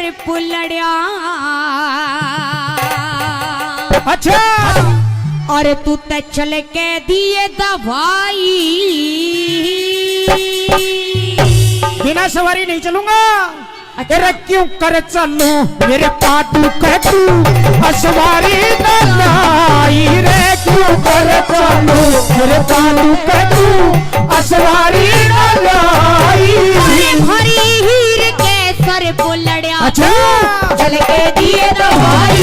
Sir पुलड़िया। अच्छा अरे तू ते चल के दिए दवाई। बिना सवारी नहीं चलूंगा। अरे क्यों कर चलू मेरे पाटू कहतू सवारी लाई रे। क्यों कर चलू मेरे पाटू कहतू सवारी लाई। हरी हीर के सर पुलड़िया। अच्छा चल के दिए दवाई।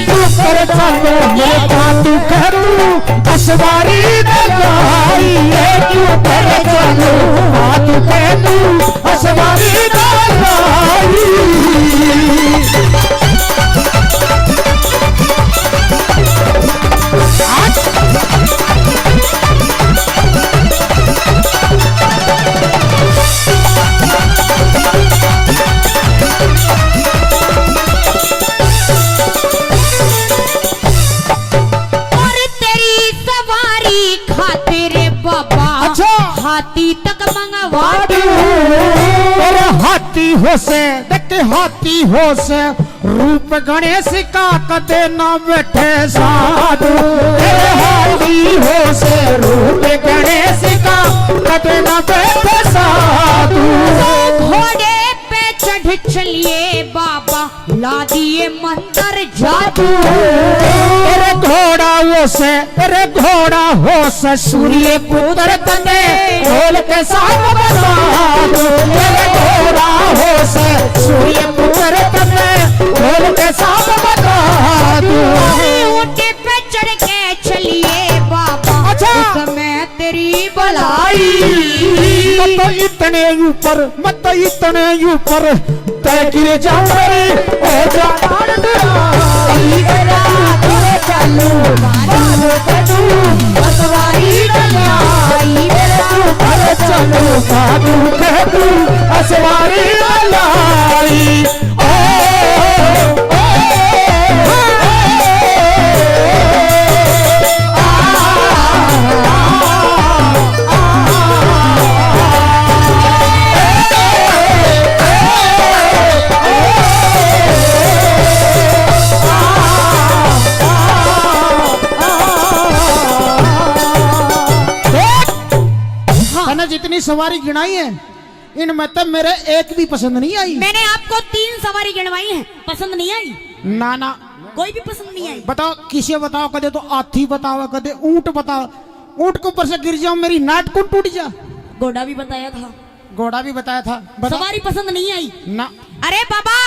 क्यों कर चलू मेरे पाटू कहतू सवारी लाई रे। क्यों कर चलू पाटू कहतू सवारी लाई। हाथी तक मंगवा अरे हाथी हो से देख हाथी हो से रूप गणेश का कदे न बैठे साधु। हाथी हो से रूप गणेश का कदे न बैठे साधु। घोड़े पे चढ़ चलिए बाबा ला दिए मंत्र जादू। अरे घोड़ा हो से अरे घोड़ा हो से सूर्य पुत्र तने ढोल के साथ बजादू। अरे घोड़ा हो से सूर्य पुत्र तने ढोल के साथ बजादू। ऊंटे पे चढ़ के चलिए बाबा। अच्छा उसमें तेरी भलाई। मत इतने ऊपर मत इतने ऊपर तय गिर जाऊंगी ओ जान डराई। चलू सवारी चलो साधु कहतू सवारी लाई। जितनी सवारी गिनाई है इनमें तो मेरे एक भी पसंद नहीं आई। मैंने आपको 3 सवारी गिनवाई है, पसंद नहीं आई? ना ना कोई भी पसंद नहीं आई। बताओ किसे बताओ, कदे तो हाथी बताओ कदे ऊंट बताओ। ऊंट के ऊपर से गिर जाओ मेरी नाट को टूट जा। घोड़ा भी बताया था। घोड़ा भी बताया था। सवारी पसंद नहीं आई ना। अरे बाबा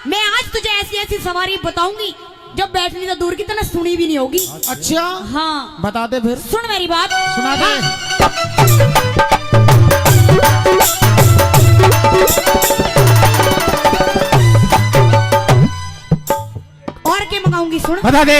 मैं आज तुझे ऐसी ऐसी सवारी बताऊंगी जब बैठनी तो दूर की तरह सुनी भी नहीं होगी। अच्छा हाँ बता दे फिर। सुन मेरी बात। सुना दे। और क्या मंगाऊंगी सुन। बता दे।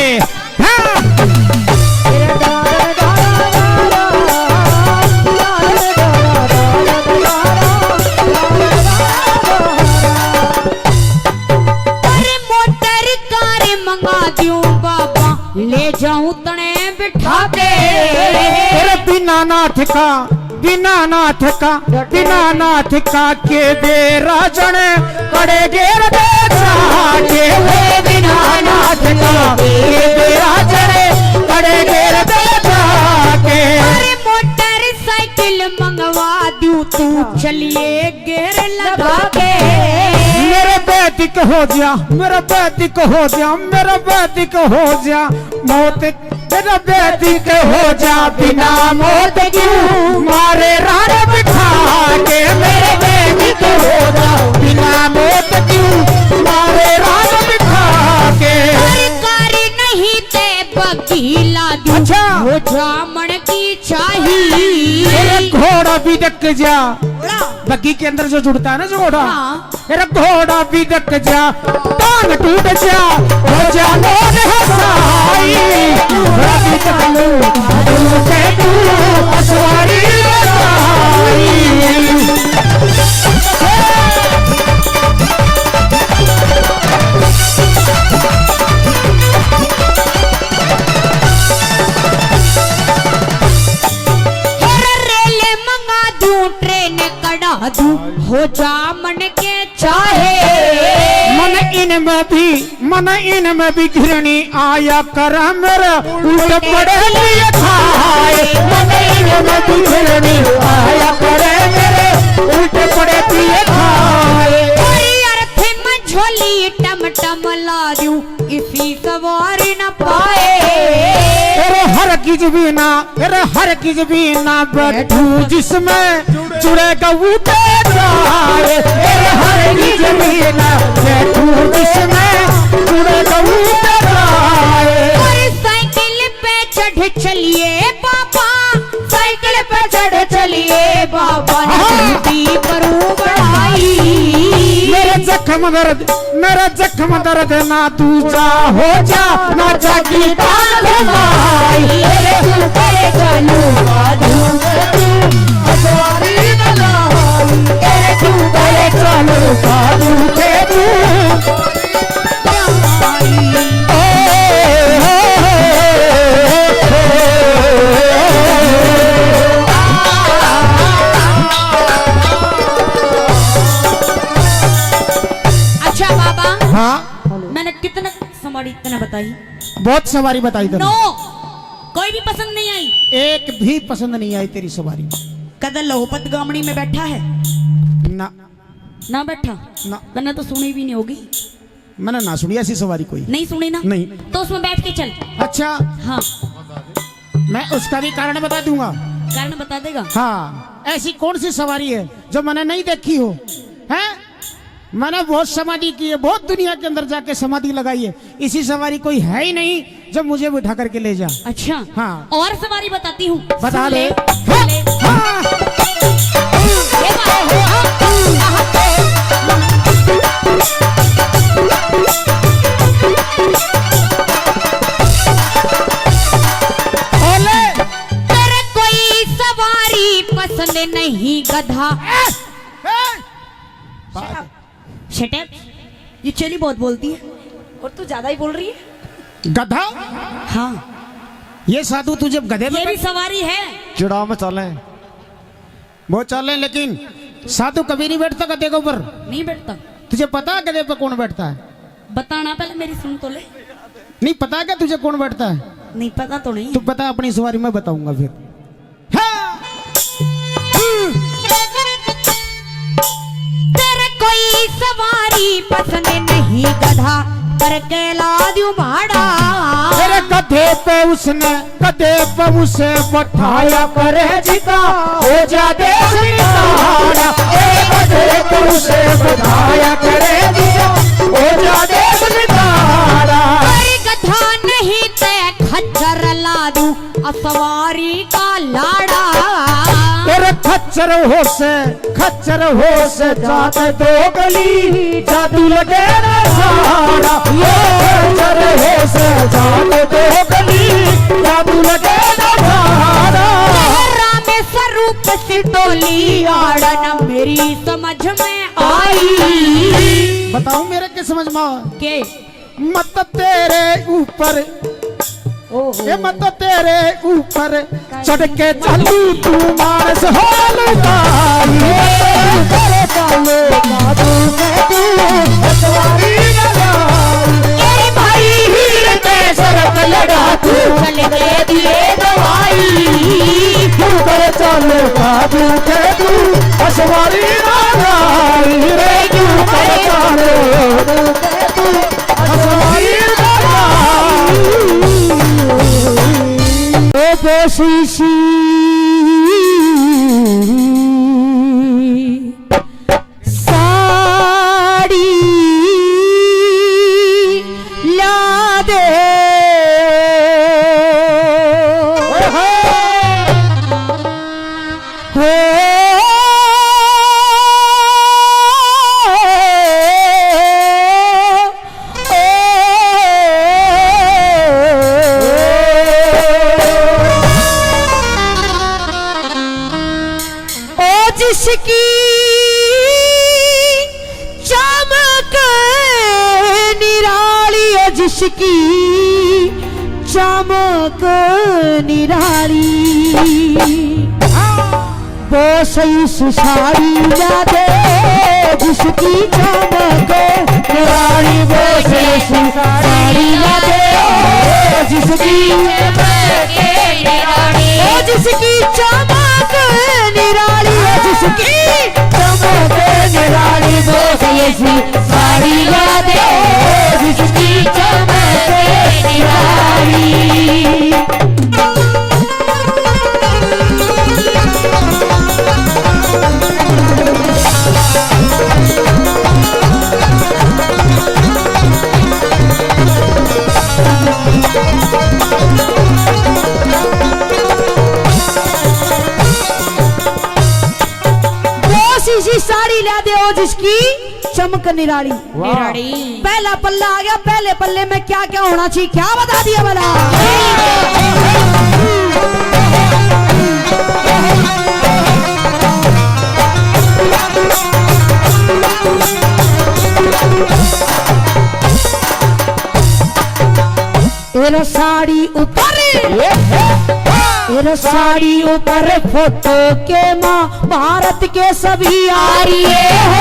अरे मोटर कार मंगा दूं बाबा ले जाऊं तने बिठा के। तेरे बिना नाथ का बिना नाथ का बिना नाथ का के दे राजन कड़े गेर दे जाके। बिना नाथ का के दे राजन कड़े गेर दे जाके। अरे मोटर साइकिल मंगवा दूं तू चलिए गेर लगा के। मेरा वैदिक हो जा मेरा वैदिक हो जा मेरा वैदिक हो जा मौत तेरा वैदिक हो जा बिना मौत क्यों मारे राण बिठा के। मेरे वैदिक हो जा बिना मौत क्यों मारे राण बिठा के। सरकारी नहीं ते बकीला दूं। अच्छा हो जामण की चाहिए। तेरा घोड़ा भी देख जा बग्गी के अंदर जो जुड़ता है ना जो घोड़ा। तेरा घोड़ा भी देख जा टांग टूट जा हो जा मोर हसाई। रवि चलू से तू सवारी लाई। रेल मंगा दूं ट्रेन कड़ा जादू हो जा मन के चाहे। मन इनमें भी घिरनी आया कर मेरे उल्ट पड़े लिए खाए। मन इनमें भी घिरनी आया करे मेरे उल्ट पड़े लिए खाए। अर्थ में झोली टम टम ला दूं इसी सवारी न पाए। अरे हर किज भी ना बैठू जिसमें जुड़ेगा वो जाए। अरे हर किज भी ना बैठू जिसमें जुड़ेगा वो जाए। साइकिल पे चढ़ चलिए बाबा, साइकिल पे चढ़ चलिए बाबा, करूं बढ़ाई। मेरा जख्म दर्द ना तू जा हो जा ना जागी बात भाई। तेरे चालू बाजू असवारी न लाई, तेरे चालू बाजू के मैंने कितना सवारी इतना बताई, बहुत सवारी बताई तेरे। नो कोई भी पसंद नहीं आई, एक भी पसंद नहीं आई तेरी सवारी। कदर लोहपत गामड़ी में बैठा है ना बैठा ना, मैंने तो सुनी भी नहीं होगी। मैंने ना सुनी ऐसी सवारी कोई। नहीं सुनी ना? नहीं। तो उसमें बैठ के चल। अच्छा हाँ, मैं उसका भी कारण बता दूंगा। कारण बता देगा? हाँ, ऐसी कौन सी सवारी है जो मैंने नहीं देखी हो? हैं? मैंने बहुत समाधि की है, बहुत दुनिया के अंदर जाके समाधि लगाई है, इसी सवारी कोई है ही नहीं जो मुझे बिठा करके ले जा। अच्छा हाँ, और सवारी बताती हूँ, बता दे। तेरे कोई सवारी पसंद नहीं गधा। शट अप, ये चली बहुत बोलती है और तू ज्यादा ही बोल रही है। गधा? हाँ, ये साधु तुझे गधे ये भी सवारी है। चिड़ाव में चले, वो चले, लेकिन साधु कभी नहीं बैठता गधे के ऊपर। नहीं बैठता। तुझे पता है गधे पे कौन बैठता है? बताना, पहले मेरी सुन तो ले। नहीं पता क्या तुझे कौन बैठता है? नहीं पता तो नहीं। तू बता अपनी सवारी में बताऊंगा फिर। हाँ। तेरे कोई सवारी पसंद नहीं गधा, करके ला दूं भाड़ा। तेरे गधे पे उसे बैठाया करे जिता हो जा देश निकाला। तेरे गधे पे उसे बैठाया करे जिता हो जा देश निकाला। गधा नहीं ते खच्चर ला दूं सवारी का लाड़ा। तेरे खच्चर हो से जाते दो गली जादू लगे ना सारा। ये खच्चर हो से जाते दो गली जादू लगे ना सारा। तेरा में स्वरूप सी टोली आड़न मेरी समझ में आई। बताऊं मेरे के समझ में के मत तेरे ऊपर ये मत तेरे ऊपर चढ़ के चलू तू मानस हो लुगाई। तेरे चालो कादू में तू सवारी न लाई। तेरे भाई हीर पे शरत लड़ा तू चल के दिए दवाई। तेरे चालो कादू में तू सवारी न लाई। रे क्यों तेरे चालो तू सवारी न लाई। बेशीशी साड़ी ला दे। जिसकी चमक निराली है, जिसकी चमक निराली, बोस इस साड़ी ला दे जिसकी चमक निराली, बोस इस साड़ी ला दे जिसकी जिसकी चमक निराली, जिसकी चमक निराली, बोस ऐसी साड़ी ला दे जिसकी चमक निराली। ऐसी साड़ी ला दे जिसकी चमक निराली। पहला पल्ला आ गया, पहले पल्ले में क्या क्या होना चाहिए, क्या बता दिया भला। तेरा साड़ी ऊपर, तेरा साड़ी ऊपर फोटो के माँ भारत के सभी आर्य हो,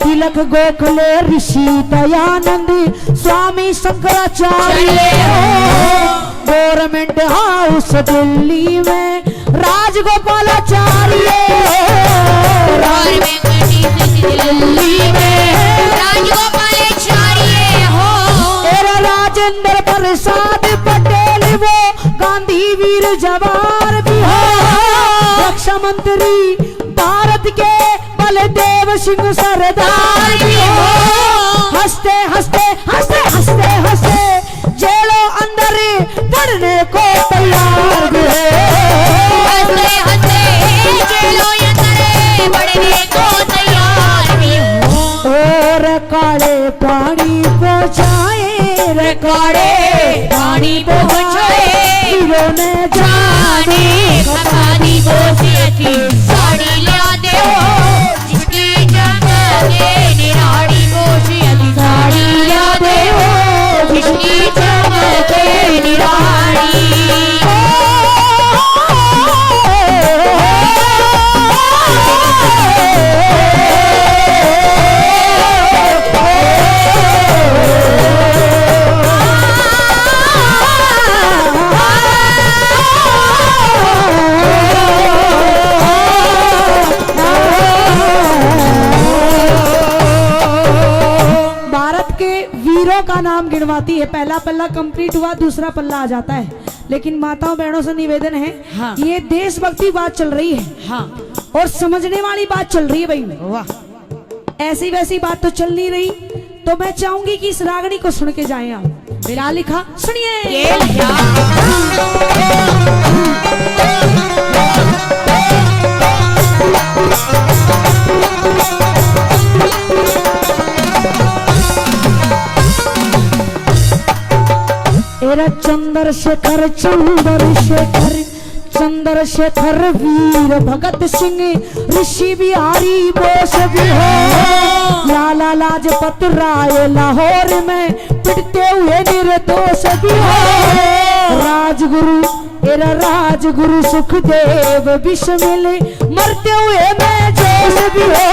तिलक गोखले ऋषि दयानंद स्वामी शंकराचार्य हो, गवर्नमेंट हाउस दिल्ली में राजगोपालाचार्य दिल्ली में राजगोपालाचार्य हो, तेरा राजेंद्र प्रसाद पटेल वो गांधी वीर जवान भी हो, रक्षा मंत्री भारत के बलदेव सिंह सरदार भी हो, हंसते हंसते हंसते हंसते हंसते जेलों अंदर पढ़ने को तैयार भी हो, हंसते हंसते जेलों अंदर पढ़ने को तैयार भी हो। और काले पानी पहुँचाए, रे काले पानी पहुँचाए ने जाने कहानी बोसी थी, साड़ी ला दे जिसकी चमक निराली, बोसी थी साड़ी ला दे जिसकी चमक निराली। का नाम गिनवाती है, पहला पल्ला कंप्लीट हुआ, दूसरा पल्ला आ जाता है, लेकिन माताओं बहनों से निवेदन है, हाँ। ये देशभक्ति बात चल रही है, हाँ। और समझने वाली बात चल रही है भाई, वाह। ऐसी वैसी बात तो चल नहीं रही, तो मैं चाहूंगी कि इस रागनी को सुन के जाएं आप। क्या लिखा सुनिए। तेरा चंद्रशेखर चंद्रशेखर चंद्रशेखर वीर भगत सिंह ऋषि बिहारी बोस भी हो, लाला लाजपत राय लाहौर में पिटते हुए निर्दोष भी हो, राजगुरु तेरा राजगुरु सुखदेव विष मिले मरते हुए मैं जोश भी हो,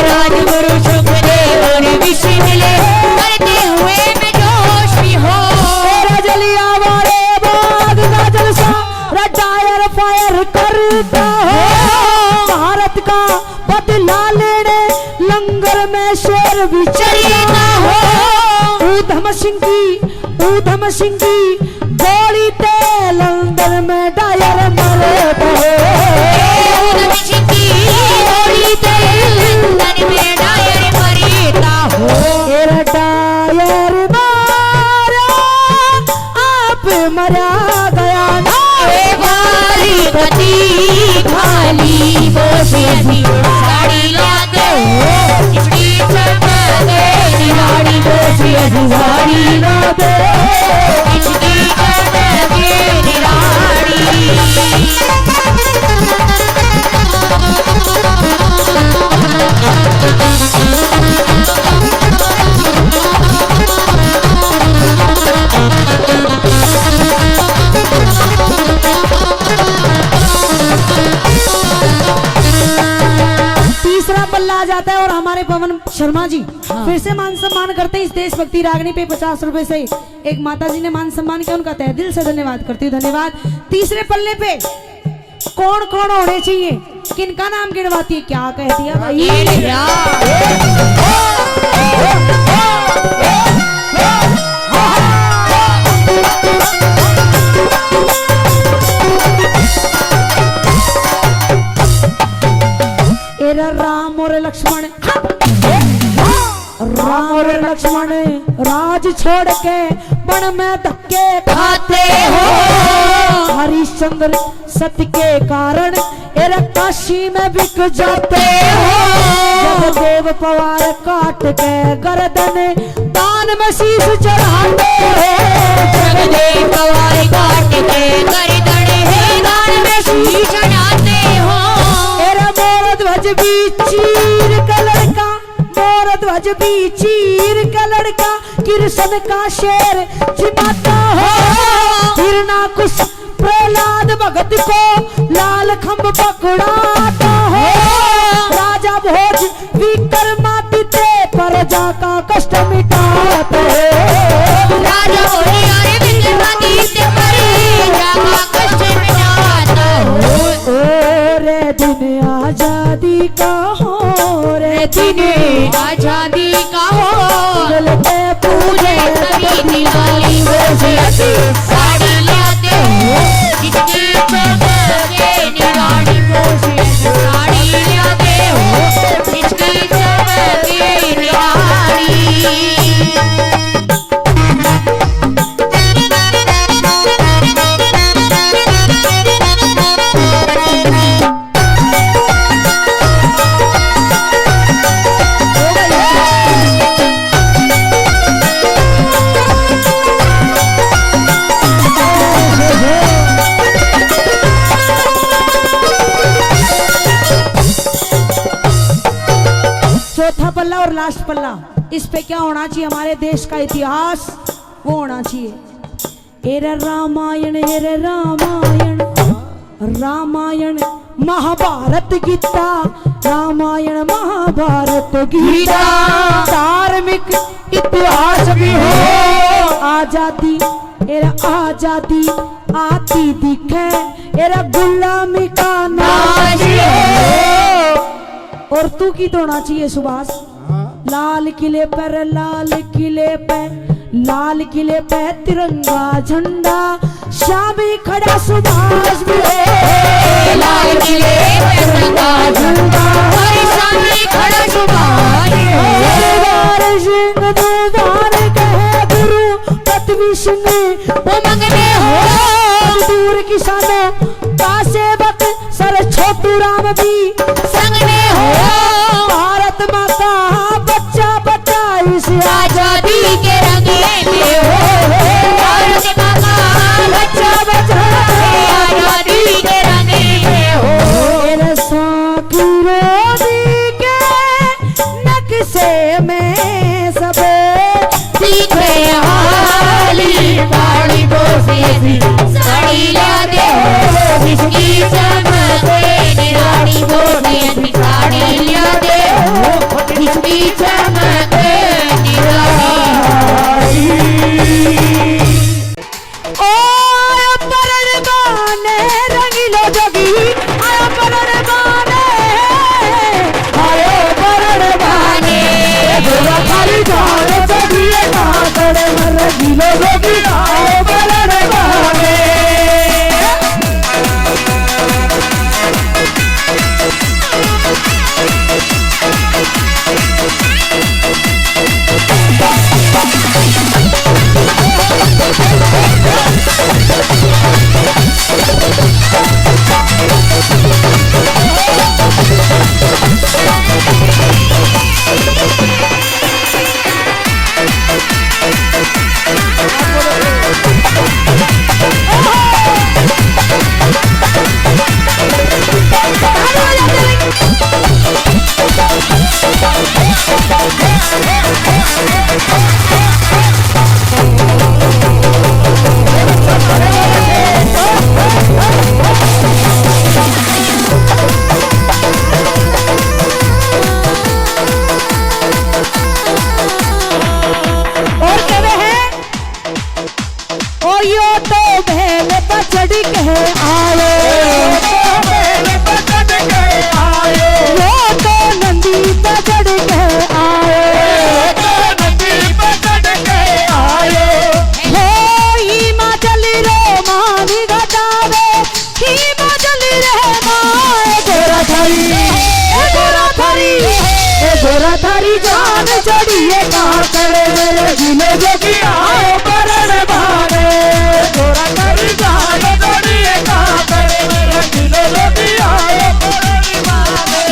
राजगुरु सुखदेव विष मिले मरते हुए मैं जोश भी हो, जलियांवाले बाग का जलसा टायर फायर करता हो, भारत का बदला लेने लंगर में शेर भी चलता हो, ऊधम सिंह की गोली ते लंदन में टायर मरता हो, ऊधम सिंह की गोली ते लंदन में टायर मरता हो, तेरा टायर मरा गया ना गति खाली, बोसी साड़ी ला दे जिसकी चमक निराली, बोसी साड़ी ला दे जिसकी चमक निराली। जाता है और हमारे पवन शर्मा जी फिर से मान सम्मान करते हैं इस देशभक्ति रागनी पे 50 रुपए से। एक माता जी ने मान सम्मान किया, उनका तहे दिल से धन्यवाद करती हूँ। धन्यवाद। तीसरे पल्ले पे कौन कौन होने चाहिए, किनका नाम गिनवाती है, क्या कहती है भाई? राम और लक्ष्मण, राम और लक्ष्मण राज छोड़ के वन में धक्के खाते हो। हरिश्चंद्र सत्य के कारण एरा काशी में बिक जाते हो। जब देव पवार काट के गर्दन दान में शीश चढ़ाते हो। जब देव पवार काट के गर्दन दान में शीश चढ़ाते हो। एरा मोर ध्वज भी चीर का लड़का, मोर ध्वज भी चीर का लड़का, कृष्ण का शेर जिमाता हो। हिरणाकुश प्रहलाद भगत को लाल खंभ पकड़ाता हो। राजा भोज विक्रमादित्य प्रजा का कष्ट मिटाता है। राजा भोज विक्रमादित्य प्रजा का कष्ट मिटाता हो। रे दिन आजादी का हो, रे दिन आजादी का हो। जलते पूरे सभी दिवाली साड़ी लाते हो। जिसकी चमके निराली साड़ी लाते हो। जिसकी चमके निराली। चौथा पल्ला और लास्ट पल्ला, इस पे क्या होना चाहिए, हमारे देश का इतिहास वो होना चाहिए। एरे रामायण, एरे रामायण, रामायण महाभारत गीता, रामायण महाभारत गीता। धार्मिक इतिहास भी हो। आजादी एरा आजादी आती दिखे, एरा गुलामी का नाज हो। और तू की तो होना चाहिए सुभाष। लाल किले पर, लाल किले पे, लाल किले पे तिरंगा झंडा, शामी खड़ा सुभाष भी है। लाल किले पे तिरंगा झंडा, शामी खड़ा सुभाष भी है। सिंह दुबार कहे गुरु पृथ्वी सिंह उमंगने हो। दूर किसानों का सेवक सर छोटू राम भी संगने हो। भारत माता बच्चा बच्चा इस आजादी के रंगे में हो। भारत माता बच्चा बच्चा आजादी के रंगे में हो। साकी के नक्शे में सब सीखे हाली पानी बोसी साड़ी ला दे हो। जिसकी चमके निराली गोरा थारी जान चढ़िए का करे मेरे जिले जोगी आए परण भारे गोरा तेरी जान चढ़िए का करे मेरे दिल जोगी आए परण भारे।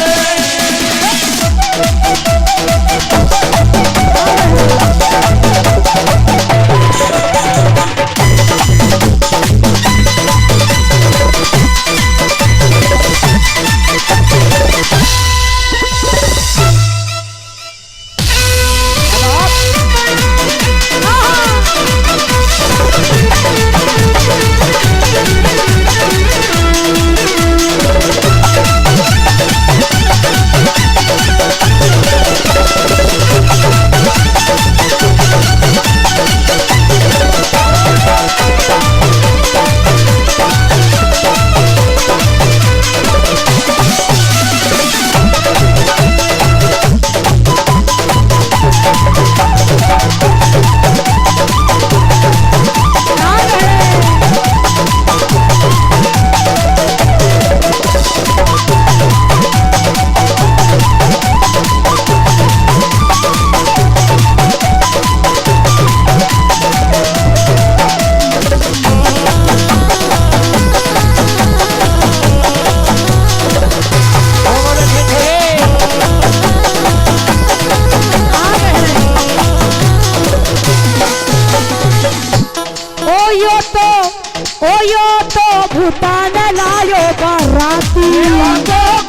यो तो भूटान लायो बराती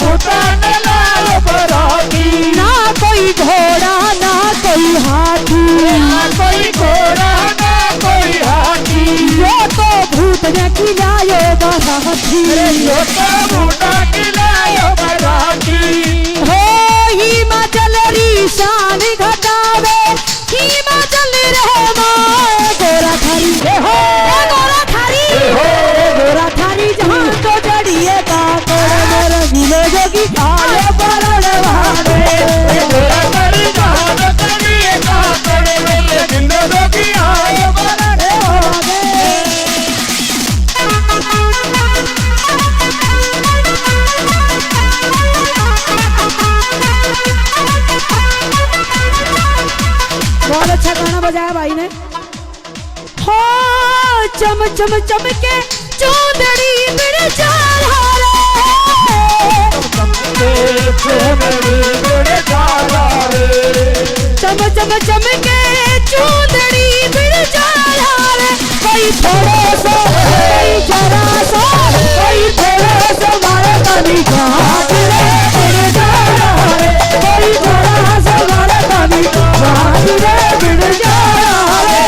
भूटान लायो बराती ना कोई घोड़ा ना कोई हाथी ना कोई घोड़ा ना कोई हाथी यो तो भूत ने खिलायो बराती यो तो भूटा खिलायो बराती हो हिमाचल री शान घटावे हिमाचल रहे माए गोरा थारी हो गोरा थारी गोरा थारी जहाँ तो जड़िए का करे मेरे जिले जोगी आए परण भारे गोरा तेरी जान चढ़िए का करे मेरे दिल जोगी आए परण भारे। बहुत अच्छा गाना बजाया भाई ने हो चम चम चमके चौधरी बिन चार हारे चम चम चमके चौधरी बिन चार हारे कोई थोड़े सो कोई जरा सो कोई थोड़े सो मारे कभी घाट रे बिन चार हारे कोई थोड़ा सो मारे कभी घाट रे बिन चार हारे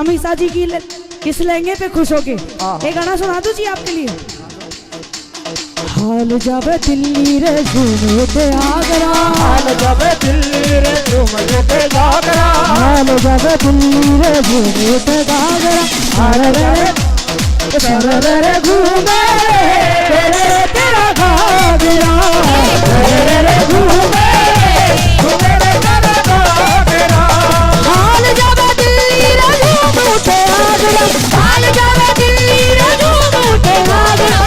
अमीषा जी की किस लहंगे पे खुश होके एक गाना सुना दूं जी आपके लिए हाल जब दिल्ली रे झूमे ते आगरा हाल जब दिल्ली रे झूमे ते आगरा हाल जब दिल्ली रे झूमे ते आगरा अरे रे घूमे तेरे तेरा घाघरा रे घूमे हाल जब दिल्ली रे झूमे ते आगरा हाल जब दिल्ली रे झूमे ते आगरा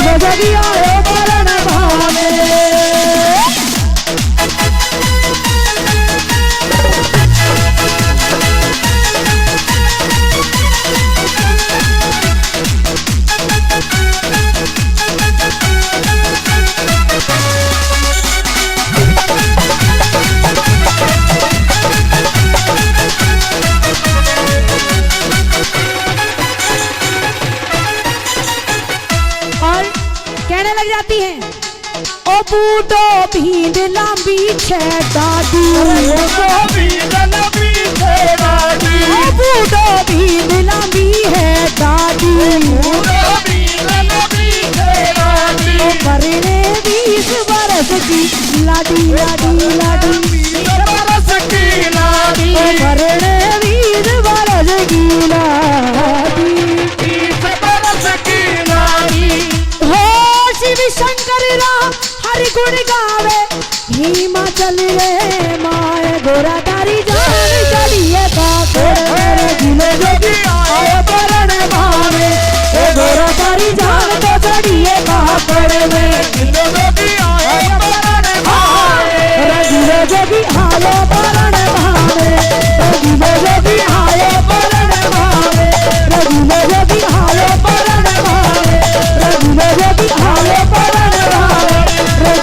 दिलो जोगी आयो मरण भावे। कहने लग जाती है ओ बूढ़ो भींड लांबी छे दादी, ओ बूढ़ो भींड लांबी है दादी, ओ मरने 20 बरस की लाडी लाडी लाडी, ओ मरने 20 बरस की लाडी। शिव शंकर राम हरि गुण गावे, हिमाचल रे माए गोरा तारी जान चलिए काकोड़, दिलो जोगी आए मरण भावे, ए गोरा तारी जान तो चलिए काकोड़ में, दिलो जोगी आए मरण भावे, दिलो जोगी आए मरण भावे, दिलो जोगी आए मरण भावे, दिलो जोगी आए मरण भावे, दिलो जोगी आए मरण भावे,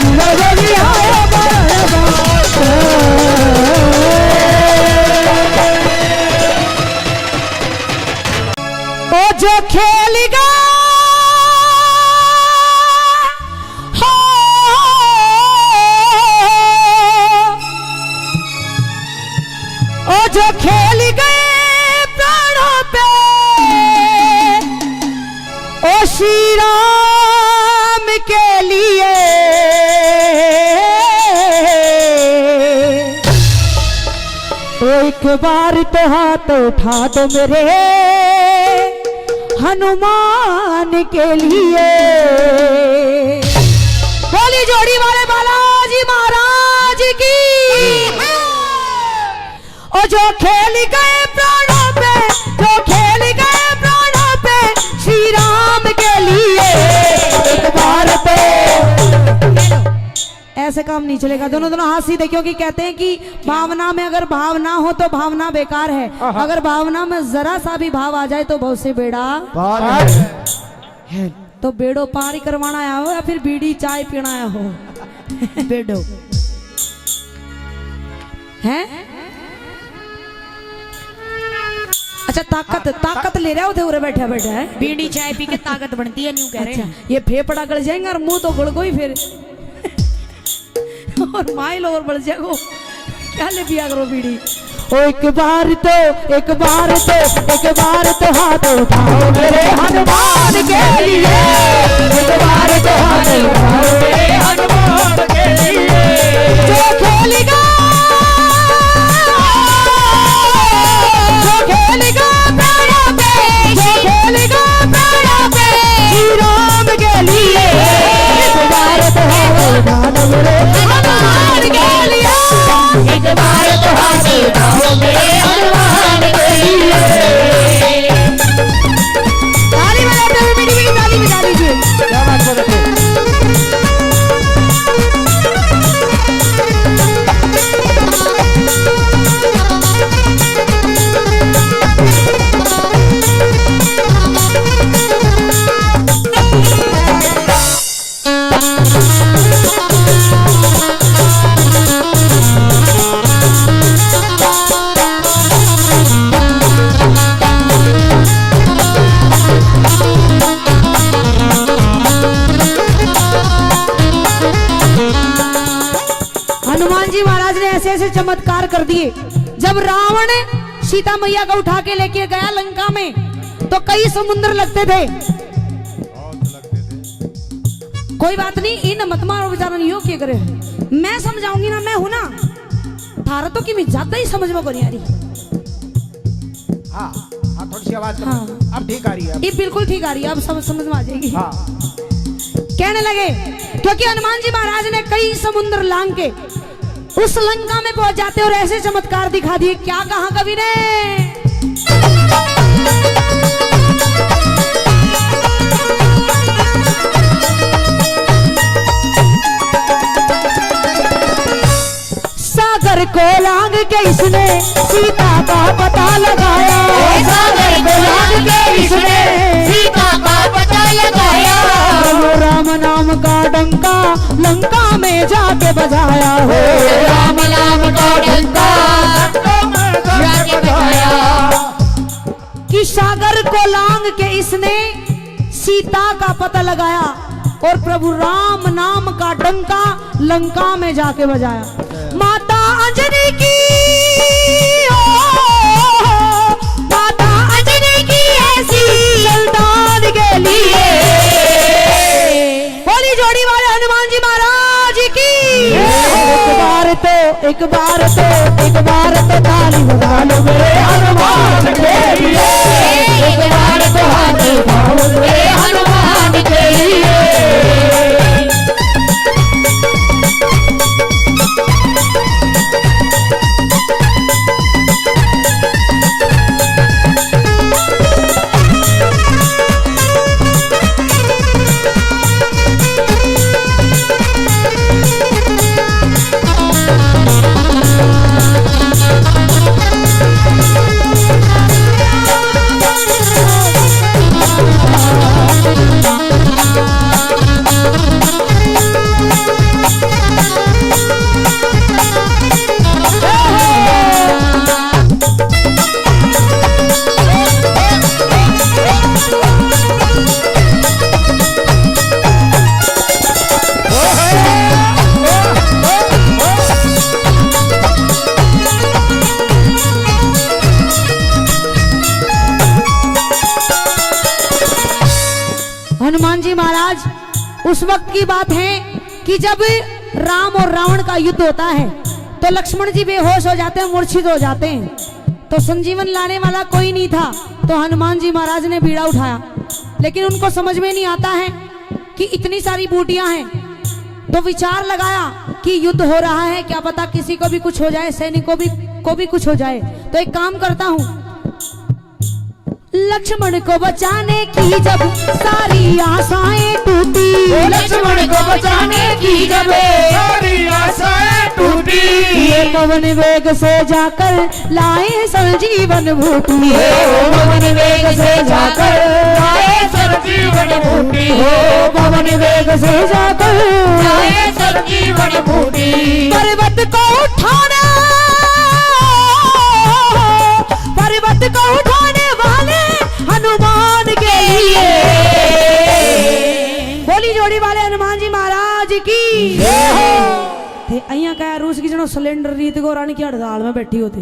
दिलो जोगी आए मरण भावे। ओ जो खेलेगा हो, ओ जो खेल गए प्राणों पे, ओ श्री राम के लिए, तो एक बार तो हाथ उठा दो मेरे हनुमान के लिए। बोली जोड़ी वाले बालाजी महाराज की। ओ जो खेल गए प्राणों पे, जो खेल गए प्राणों पे श्री राम के लिए, एक बार तो ऐसे काम नहीं चलेगा। दोनों दोनों हाथ सीधे, क्योंकि कहते हैं कि भावना में अगर भाव ना हो तो भावना बेकार है, अगर भावना में जरा सा भी भाव आ जाए तो बहुत से बेड़ा है। तो बेड़ो पार ही करवाना आया हो या फिर बीड़ी चाय पीना आया हो? बेड़ो है। अच्छा ताकत ले रहा हो थे उरे बैठा बैठा है। बीड़ी चाय पी के ताकत बनती है, न्यू कह रहे हैं। ये फेफड़ा गल जाएंगे और मुंह तो गड़ गई फिर और माइल और बढ़ जाएगो। क्या ले पिया करो बीड़ी। ओ एक बार तो एक बार तो एक बार तो हाथ उठाओ मेरे हनुमान के लिए, एक बार तो हाथ उठाओ मेरे हनुमान के लिए। जो खेलेगा प्राणों पे, जो खेलेगा प्राणों पे श्री राम के लिए, एक बार तो हाथ उठाओ मेरे हनुमान के लिए, एक बार तो हाथ उठाओ मेरे हनुमान के लिए। ताली बजाते हुए मेरी मेरी ताली बजा लीजिए। क्या बात कर रहे हैं? हनुमान जी महाराज ने ऐसे ऐसे चमत्कार कर दिए। जब रावण सीता मैया को उठा के लेके गया लंका में तो कई समुद्र लगते थे। कोई बात नहीं, इन मत मारो बेचारा, नहीं हो क्या करे। मैं समझाऊंगी ना, मैं हूं ना। थारा तो कि मैं ज्यादा ही समझ में को नहीं आ रही। हाँ हाँ, थोड़ी सी आवाज हाँ। अब ठीक आ रही है। ये बिल्कुल ठीक आ रही है, अब समझ में आ जाएगी। हाँ। कहने लगे क्योंकि हनुमान जी महाराज ने कई समुद्र लांग के उस लंका में पहुंच जाते और ऐसे चमत्कार दिखा दिए। क्या कहा कवि ने? सागर को लांग के इसने सीता का पता लगाया। सागर को लांग के इसने सीता का पता लगाया। प्रभु राम नाम का डंका लंका में जाके बजाया हो। राम नाम का डंका जाके बजाया। कि सागर को लांग के इसने सीता का पता लगाया और प्रभु राम नाम का डंका लंका में जाके बजाया। माता अंजनी की माता अंजनी की ऐसी संतान के लिए बोली जोड़ी वाले हनुमान जी महाराज की। एक बार तो ताली बजा लो मेरे हनुमान के लिए। एक बार तो हाथ उठाओ मेरे हनुमान के लिए। हनुमान जी महाराज उस वक्त की बात है कि जब राम और रावण का युद्ध होता है तो लक्ष्मण जी बेहोश हो जाते हैं, मूर्छित हो जाते हैं। तो संजीवन लाने वाला कोई नहीं था, तो हनुमान जी महाराज ने बीड़ा उठाया। लेकिन उनको समझ में नहीं आता है कि इतनी सारी बूटियां हैं, तो विचार लगाया कि युद्ध हो रहा है, क्या पता किसी को भी कुछ हो जाए, सैनिकों को भी कुछ हो जाए। तो एक काम करता हूँ, लक्ष्मण को बचाने की जब सारी आशाएं टूटी। लक्ष्मण को बचाने की जब सारी आशाएं टूटी। ये पवन वेग से जाकर लाए संजीवन बूटी। पवन वेग से जाकर लाए संजीवन बूटी। पवन वेग से जाकर लाए संजीवन बूटी। पर्वत को उठाना, पर्वत को उठाने वाले हनुमान के लिए। बोली जोड़ी वाले हनुमान जी महाराज की। थे अइया क्या रूस की जनो सिलेंडर रीत को रानी की हड़ताल में बैठी होते,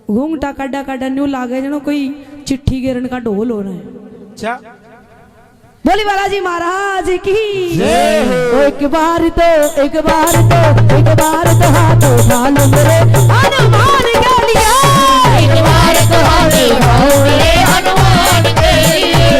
घूंघटा काडा काडा न्यू लागे जनो कोई चिट्ठी गिरन का ढोल हो रहा है। अच्छा बोली बालाजी महाराज की। एक बार तो हाथ उठा लो मेरे हनुमान के लिए। एक बार तो हाथ उठाओ मेरे हनुमान के लिए।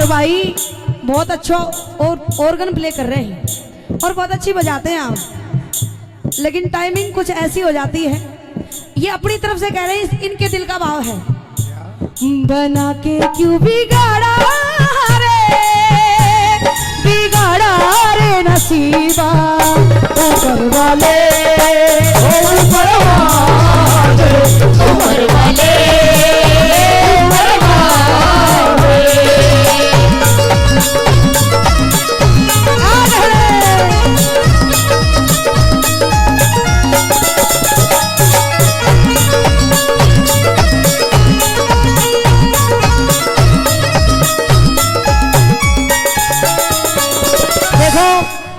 भाई बहुत अच्छा और ऑर्गन प्ले कर रहे हैं और बहुत अच्छी बजाते हैं आप, लेकिन टाइमिंग कुछ ऐसी हो जाती है। ये अपनी तरफ से कह रहे हैं, इनके दिल का भाव है। बना के क्यों बिगाड़ा रे नसीबा, ऊपर वाले ऊपर वाले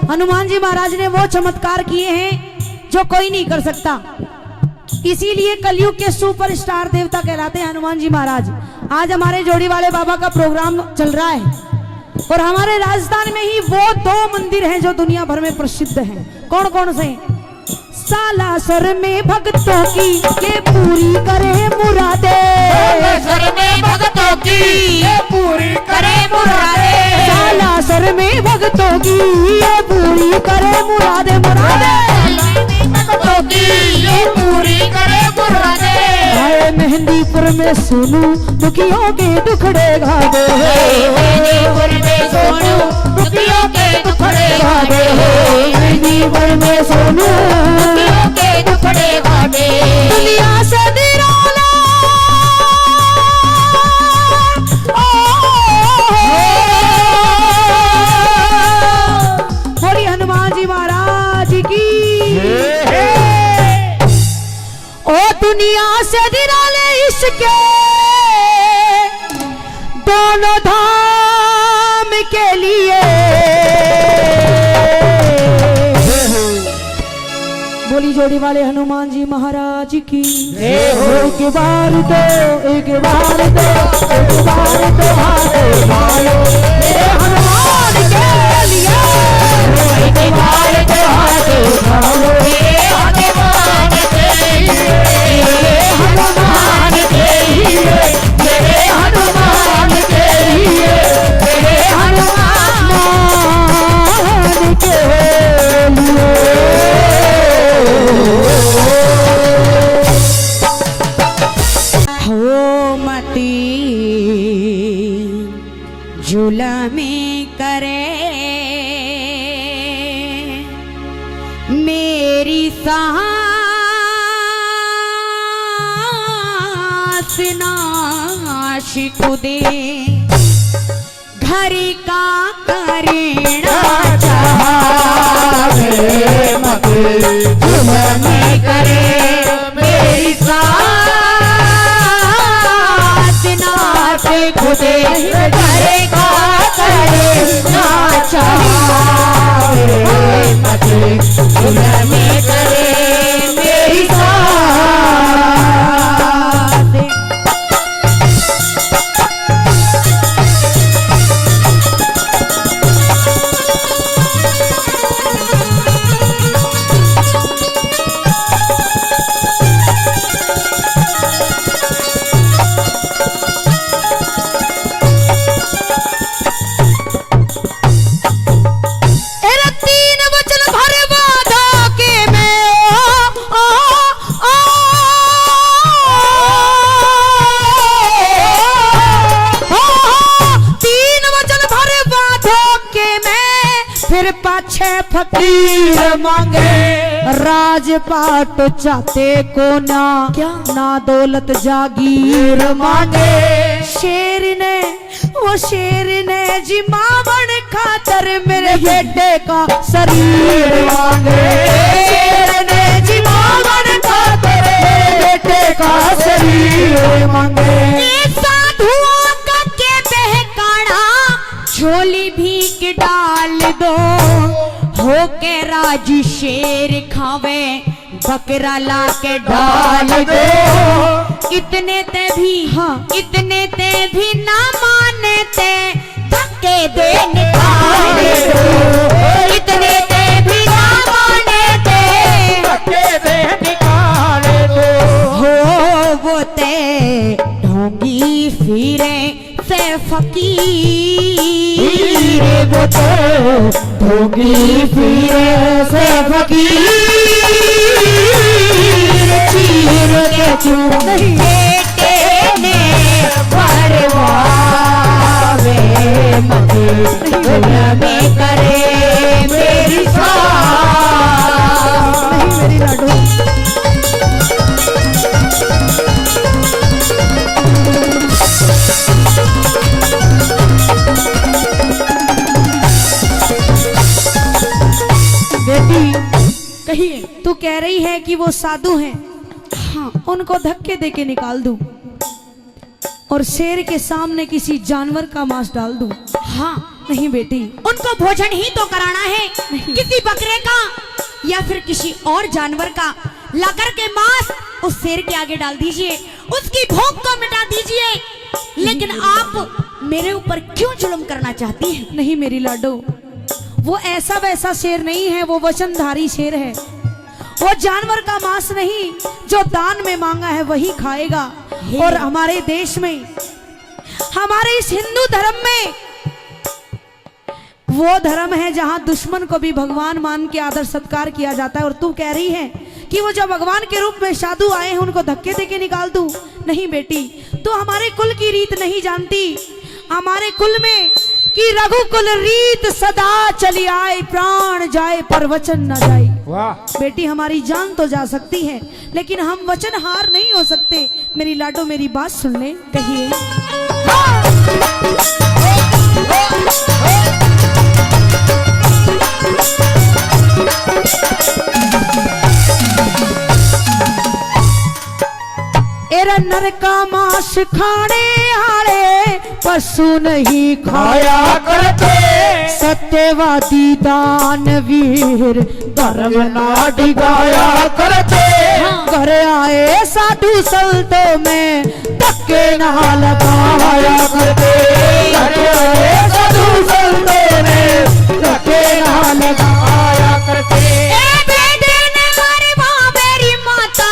हनुमान जी महाराज ने वो चमत्कार किए हैं जो कोई नहीं कर सकता। इसीलिए कलयुग के सुपरस्टार देवता कहलाते हैं हनुमान जी महाराज। आज हमारे जोड़ी वाले बाबा का प्रोग्राम चल रहा है और हमारे राजस्थान में ही वो 2 मंदिर हैं जो दुनिया भर में प्रसिद्ध हैं। कौन कौन से? सालासर में भक्तों की ये पूरी करे मुरादे, सालासर में भक्तों की ये पूरी करे मुरादे, सालासर में भक्तों की ये पूरी करे मुरादे, मुरादे भक्तों की ये पूरी करे मुरादे। आए मेहंदीपुर में सोनू दुखियों के दुखड़े गा दे, मेहंदीपुर में सोनू दुखियों के दुखड़े गा दे, मेहंदीपुर में सोनू दुखियों के दुखड़े गा दे। दुनिया से निराला बोली हनुमान जी महाराज की। ओ दुनिया से निराले इसके दोनों धाम के लिए, बोली जोड़ी वाले हनुमान जी महाराज की। एक बार दो, एक बार दो, एक बार दो हाथ मारो मेरे हनुमान के लिए, एक बार तो हाथ उठाओ मेरे हनुमान के लिए, हनुमान के लिए, मेरे हनुमान के लिए, मेरे हनुमान के लिए। हो मती जुलमी करे मेरी सांस नाश खुदे घर का करेना चाहे मत जुल्म करे मेरी सांस नाश खुदे करेगा करे ना चाहे मत जुल्म करे मेरी सांस। फिर पाछे फकीर मांगे राजपाट चाहते को ना क्या ना दौलत जागीर मांगे। शेर ने वो शेर ने जी मावन खातर मेरे बेटे का शरीर मांगे, शेर ने जी मावन खातर मेरे बेटे का शरीर मांगे। साधुओं का के बहकाना झोली भी के डाल दो हो के राजी शेर खावे बकरा ला के डाल दो। इतने ते भी इतने ते भी ना माने ते धक्के दे निकाले दो, इतने ते भी ना माने ते धक्के दे निकाले दो। हो वो ते ढोंगी फिरे से फकीर, वो तो ढोंगी फिरे से फकीर चीर के क्यों नहीं बेटे ने भरवावे मगे में करे मेरी सांस। नहीं मेरी लाडो बेटी कहिए, तू कह रही है कि वो साधु हैं, हाँ उनको धक्के दे के निकाल दूं और शेर के सामने किसी जानवर का मांस डाल दूं? हाँ नहीं बेटी, उनको भोजन ही तो कराना है, किसी बकरे का या फिर किसी और जानवर का लाकर के मांस उस शेर के आगे डाल दीजिए, उसकी भूख को मिटा दीजिए, लेकिन आप मेरे ऊपर क्यों जुल्म करना चाहती हैं? नहीं मेरी लाडो, वो ऐसा वैसा शेर नहीं है, वो वचनधारी शेर है। वो जानवर का मांस नहीं, जो दान में मांगा है वही खाएगा। और हमारे देश में, हमारे इस हिंदू धर्म में, वो धर्म है जहां दुश्मन को भी भगवान मान के आदर सत्कार किया जाता है। और तू कह रही है कि वो जो भगवान के रूप में साधु आए हैं उनको धक्के देके निकाल दूं? नहीं बेटी, तू हमारे कुल की रीत नहीं जानती। हमारे कुल में कि रघुकुल रीत सदा चली आए, प्राण जाए पर वचन न जाए। वाह बेटी, हमारी जान तो जा सकती है, लेकिन हम वचन हार नहीं हो सकते। मेरी लाडो, मेरी बात सुन ले। कहिए एरा नर का मांस खाने आले पशु नहीं खाया करते। सत्यवादी दानवीर धर्म ना डिगाया करते। घर आए साधु संतों में धक्के ना लगाया करते। घर आए साधु संतों में धक्के ना लगाया करते। बेटे ने मारे माँ मेरी माता,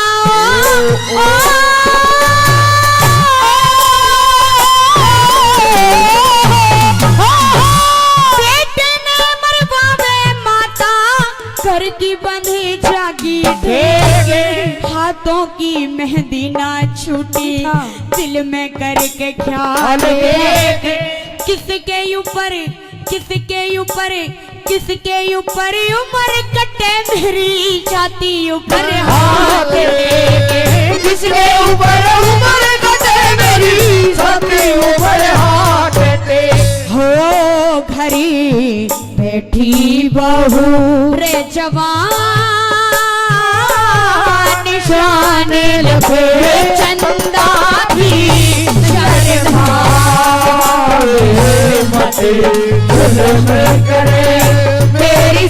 घर की बंधी जागी ठेके, हाथों की मेहंदी ना छूटी, दिल में करके ख्याल किसके ऊपर, किसके ऊपर, किसके ऊपर उम्र कटे मेरी छाती ऊपर हाथ लेके। जिसके ऊपर उम्र कटे मेरी छाती ऊपर हाथ दे। हो घरी बैठी बहू रे जवान, निशान लगे चंदा भी मत जुल्म करे मेरी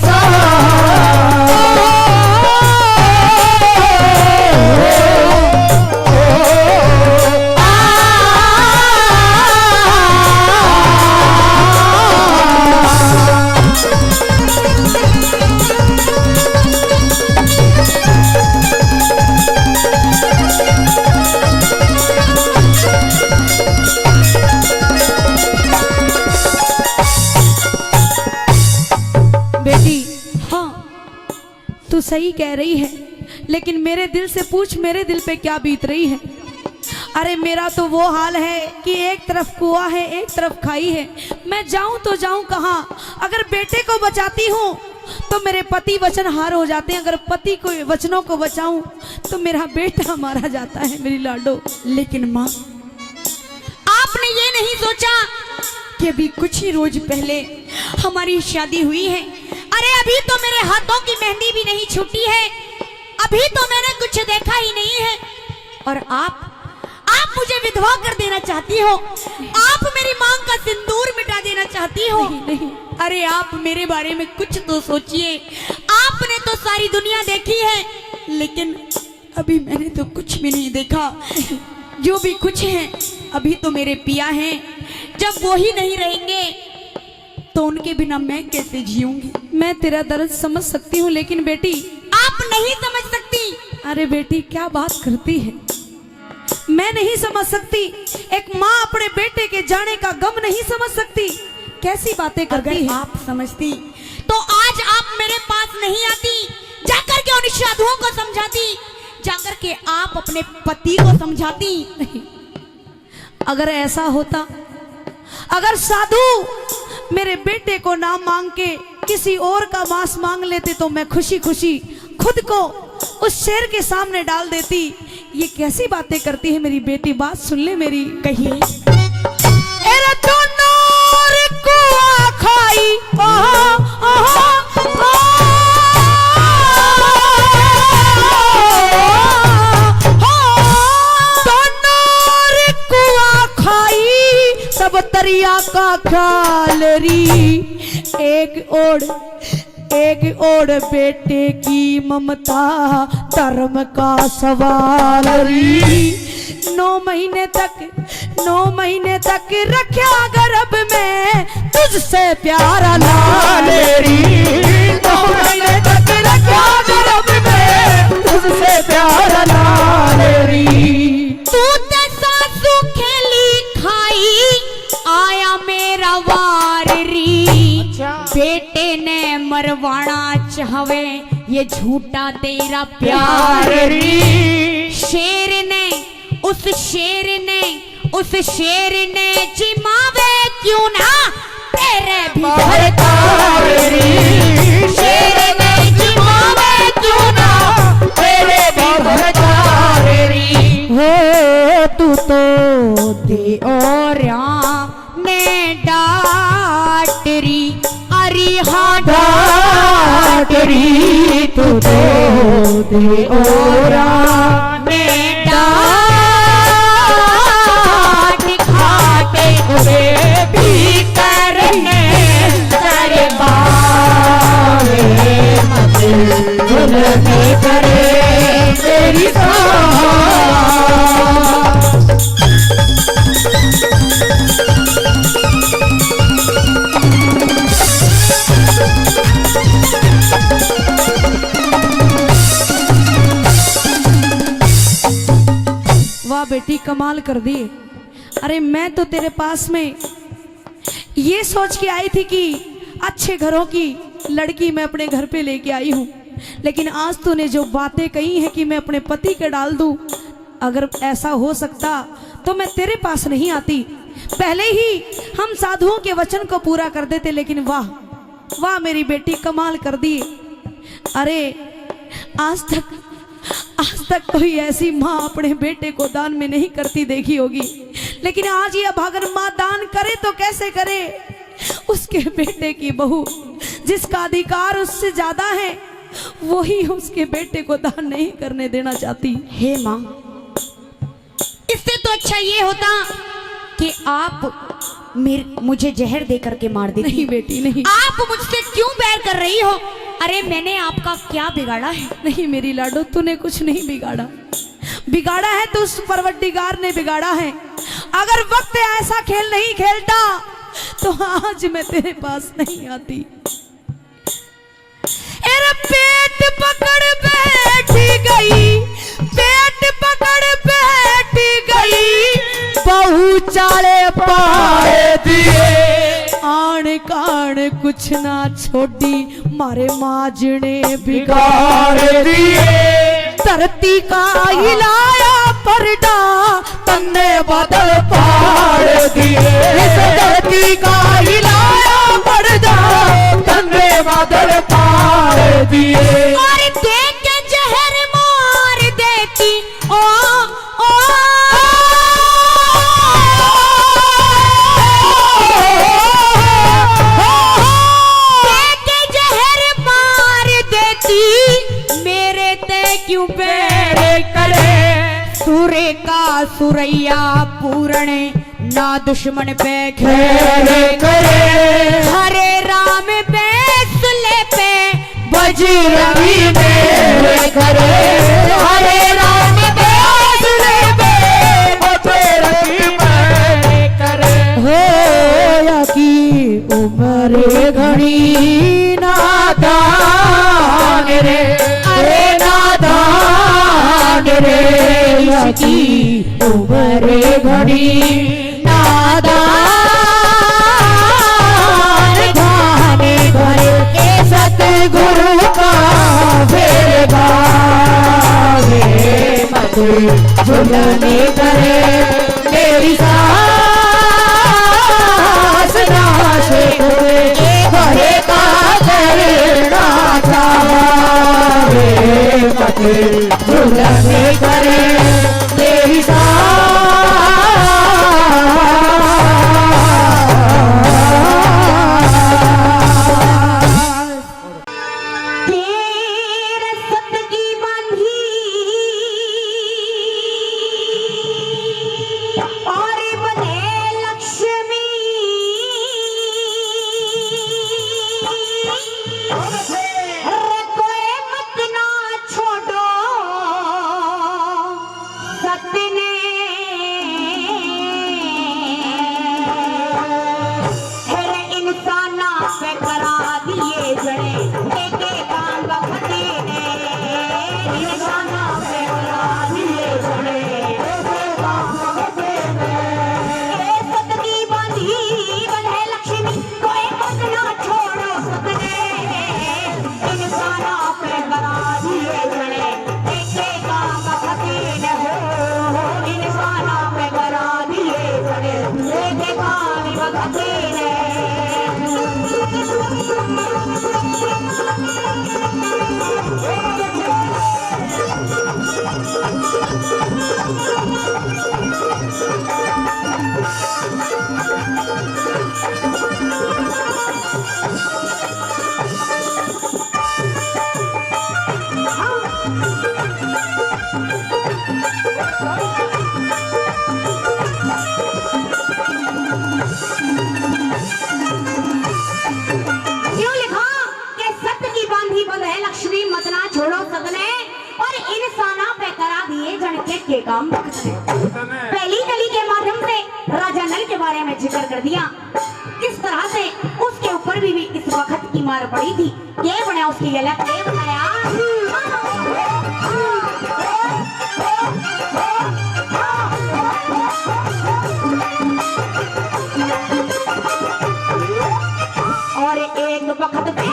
तू सही कह रही है, लेकिन मेरे दिल से पूछ, मेरे दिल पे क्या बीत रही है। अरे मेरा तो वो हाल है कि एक तरफ कुआं है, एक तरफ खाई है। मैं जाऊं तो जाऊं कहां? अगर बेटे को बचाती हूं तो मेरे पति वचनहार हो जाते हैं, अगर पति को वचनों को बचाऊं तो मेरा बेटा मारा जाता है। मेरी लाडो, लेकिन माँ, आपने ये नहीं सोचा कि अभी कुछ ही रोज पहले हमारी शादी हुई है। अरे अभी तो मेरे हाथों की मेहंदी भी नहीं छूटी है, अभी तो मैंने कुछ देखा ही नहीं है, और आप मुझे विधवा कर देना चाहती हो। आप मेरी मांग का सिंदूर मिटा देना चाहती हो। नहीं। अरे आप मेरे बारे में कुछ तो सोचिए। आपने तो सारी दुनिया देखी है, लेकिन अभी मैंने तो कुछ भी नहीं देखा। जो भी कुछ है अभी तो मेरे पिया हैं, जब वो ही नहीं रहेंगे तो उनके बिना मैं कैसे जीऊंगी। मैं तेरा दर्द समझ सकती हूँ, लेकिन बेटी आप नहीं समझ सकती। अरे बेटी, क्या बात करती है? मैं नहीं समझ सकती। एक माँ अपने बेटे के जाने का गम नहीं समझ सकती। कैसी बातें करती अगर है? आप समझती तो आज आप मेरे पास नहीं आती, जाकर के उन साधुओं को समझाती, जाकर के आप अपने पति को समझाती। नहीं, अगर ऐसा होता, अगर साधु मेरे बेटे को ना मांग के किसी और का मांस मांग लेते तो मैं खुशी खुशी खुद को उस शेर के सामने डाल देती। ये कैसी बातें करती है मेरी बेटी? बात सुन ले मेरी। कहिए। एरे तो नोर को खाई, तो नोर कुआ खाई, सब तरिया का ख्याल री। एक ओर एक और बेटे की ममता धर्म का सवाल री। 9 महीने तक रखा गर्भ में तुझसे प्यारा लाल री। 9 महीने तक रखा गर्भ में तुझसे प्यारा लाल री। तू ते सासू खेली खाई आया मेरा वार री। बेटे ने मरवाना चाहवे ये झूठा तेरा प्यार री। उस शेर ने जिमावे क्यों ना तेरे भी तारी। शेर ने जिमावे क्यों ना तेरे भी तारी। हो तू तो दे और ने डाटरी अरी हाँ डाटरी तू तो दे और ने डाट खाटे हुए भी करने करे बावे मत झुलने करे तेरी वाह बेटी कमाल कर दी। अरे मैं तो तेरे पास में ये सोच के आई थी कि अच्छे घरों की लड़की मैं अपने घर पे लेके आई हूँ, लेकिन आज तूने जो बातें कही हैं कि मैं अपने पति के डाल दूँ, अगर ऐसा हो सकता तो मैं तेरे पास नहीं आती। पहले ही हम साधुओं के वचन को पूरा कर देते, लेकिन वाह वाह मेरी बेटी कमाल कर दी। अरे आज तक कोई ऐसी माँ अपने बेटे को दान में नहीं करती देखी होगी, लेकिन आज ये अभागन माँ दान करे तो कैसे करे। उसके बेटे की बहू जिसका अधिकार उससे ज्यादा है वही उसके बेटे को दान नहीं करने देना चाहती। हे माँ, इससे तो अच्छा ये होता कि आप मुझे जहर दे करके मार देती। नहीं बेटी नहीं। आप मुझसे क्यों बैर कर रही हो? अरे मैंने आपका क्या बिगाड़ा है? नहीं मेरी लाडो, तूने कुछ नहीं बिगाड़ा है तो उस परवरदिगार ने बिगाड़ा है। अगर वक्त ऐसा खेल नहीं खेलता तो आज मैं तेरे पास नहीं आती। अरे पेट पकड़ बैठी गई, पेट पकड़ बैठी गई, बहू चाले पाए दिए, आण कान कुछ ना छोड़ी, मारे माजने बिगाड़ दिए। धरती का हिलाया पर्दा, तन्ने बादल फाड़ दिए। धरती का हिलाया पर्दा, तन्ने बादल फाड़ दिए। और देख के जहर मार देती ओ देख के जहर मार देती, मेरे ते क्यों बैर करे। सूर्य का सुरैया पूर्ण ना दुश्मन पे खेल करे। हरे राम बैसले पे बजरंगी मेरे करे। हरे राम बैसले पे बजरंगी मेरे करे। होया की उम्र घड़ी नादान रे, अरे नादान रे, की उम्र घड़ी नादान, गाने भरे ए सतगुरु का फिर गावे, मत झुलने करे मेरी सास नाश हुए, घरे का करना चाहे, मत झुलने करे मेरी लक्ष्मी क्यों लिखा कि सत्य की बांधी बंद है लक्ष्मी मत ना छोड़ो सदने और इंसाना पे करा दिए जनके के काम पहली कली के माध्यम से राजा नल के बारे में जिक्र कर दिया किस तरह से उसके ऊपर भी इस वक्त की मार पड़ी थी ये बना उसकी गलत ये बनाया और एक वक्त पे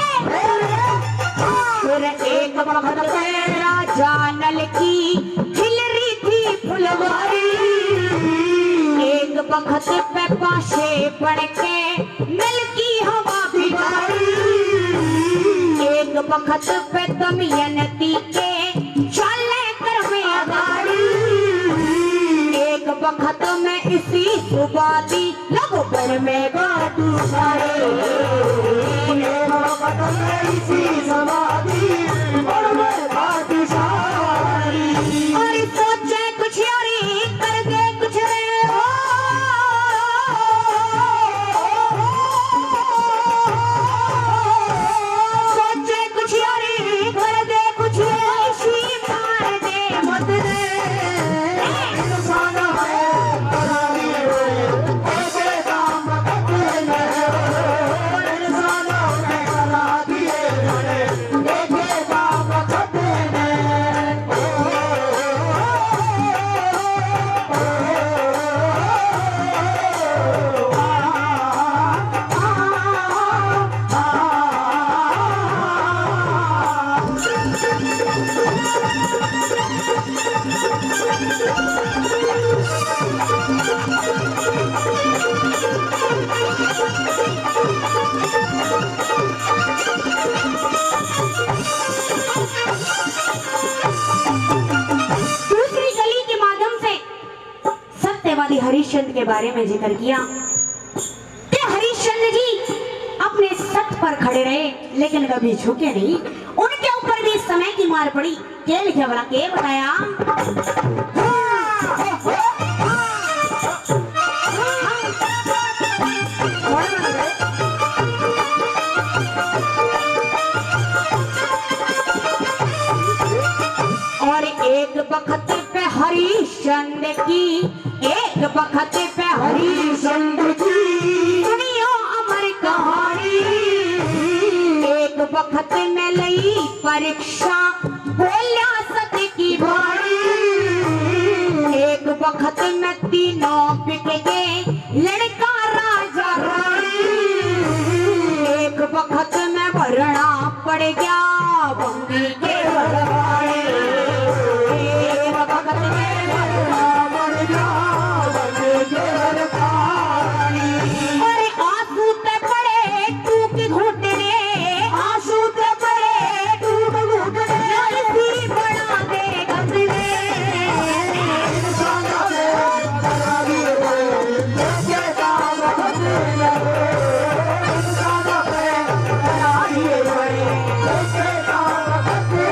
फिर एक वक्त पे राजा नल की खिल रही थी फुलवारी एक वक्त पे पाशे पड़ के नल की हवा बिगाड़ी एक वक्त पे दमयंती के चले कर में अगाड़ी एक वक्त में इसी सुबादी लगो पर में गाटू सारे एक वक्त में इसी समाधि पर में गाटू सारी और सोचे कुछ और ही कर दे कुछ रे सोचे कुछ और ही कर दे कुछ ऐसी मार दे मत दे हरिश्चंद्र के बारे में जिक्र किया कि हरिश्चंद्र जी अपने सत्य पर खड़े रहे लेकिन कभी झुके नहीं उनके ऊपर भी समय की मार पड़ी क्या लिखा वाला के बताया और एक वक्त पे हरिश्चंद्र की एक वक्त पे हरिश्चंद्र की सुनियो अमर कहानी एक वक्त में लई परीक्षा बोलिया सत्य की बाणी एक वक्त में तीनों बिक गए लड़का राजा रानी एक वक्त में भरना पड़ गया बंदी के बलवाने एक वक्त में भरना पड़ गया बंदी के बलवाने अरे आंसू ते पड़े टूक घुटने आंसू ते पड़े टूक घुटने ऐसी बना दे गंदे इंसान से बना दिए ये काम करते इंसान पे बना दिए ये काम करते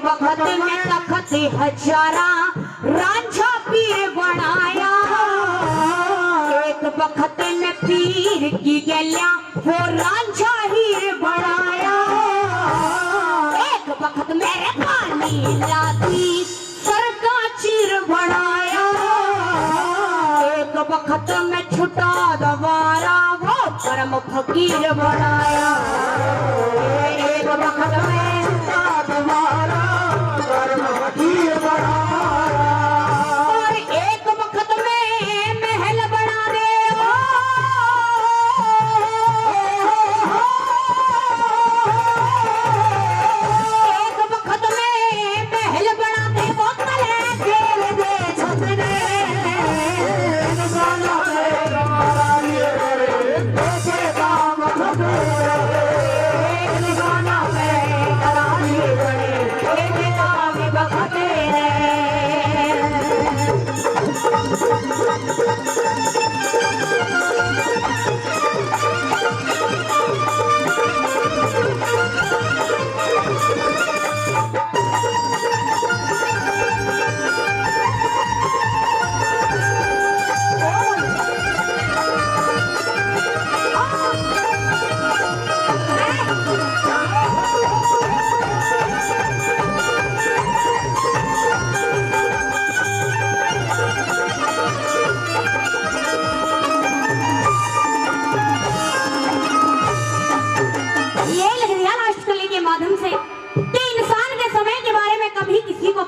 वक्त में तखत हजारा रांझा पीर बनाया एक वक्त में पीर की गलियां वो रांझा हीर बनाया एक वक्त मेरे पानी लाती सर का चीर बनाया एक वक्त में छुटा दवारा वो कर्म फकीर बनाया। एक वक्त में छुटा दवारा कर्म फकीर बनाया। और एक वक्त में महल बना दे एक वक्त में महल बना दे वो तले खेल दे छतरे।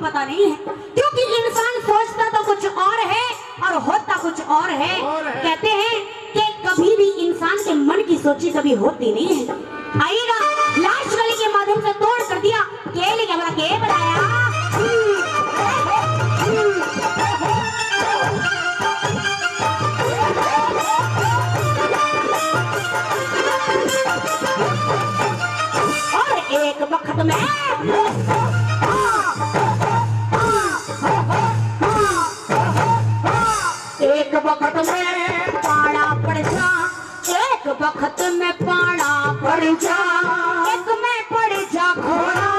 पता नहीं है क्योंकि इंसान सोचता तो कुछ और है और होता कुछ और है। कहते हैं कि कभी भी इंसान के मन की सोची कभी होती नहीं है। आइएगा लास्ट कली के माध्यम से तोड़ कर दिया केले के बड़ा के बताया। और एक वक्त में एक वक्त में पाड़ा पड़ जा, एक वक्त में पाड़ा पड़ जा, एक में पड़ जा घोड़ा।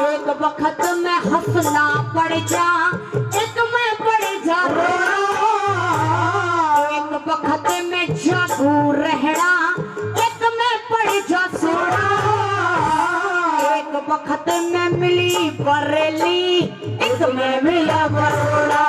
एक वक्त में हंसना पड़ जा, एक में पड़ जा रोना। एक वक्त में जादू रहना, एक में पड़ जा सोना। एक वक्त में मिली बरेली, एक में मिला बरोड़ा।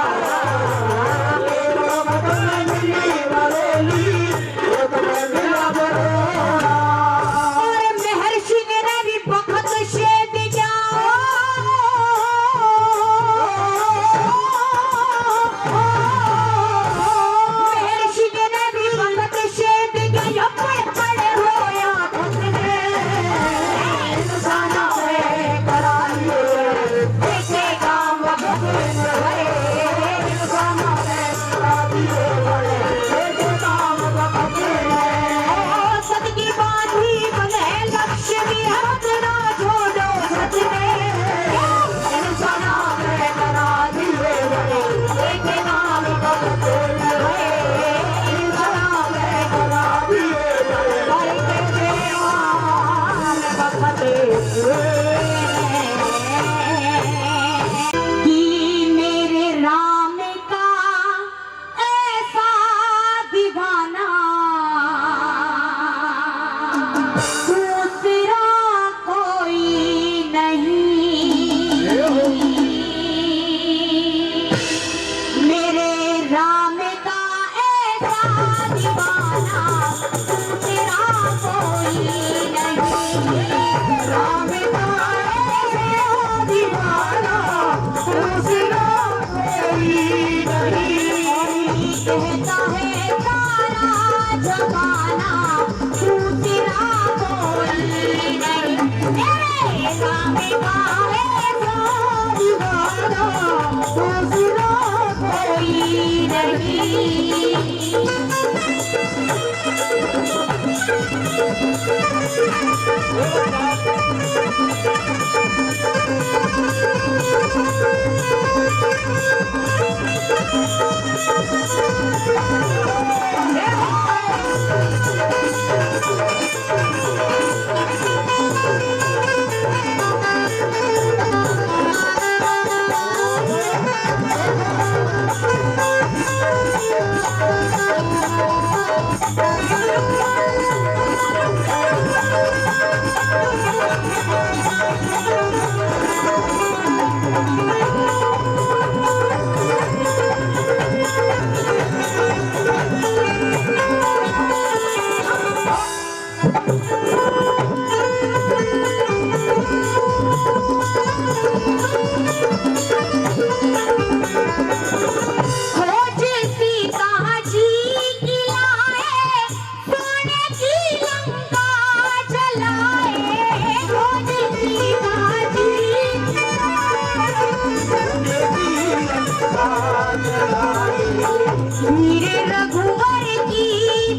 रघुवर की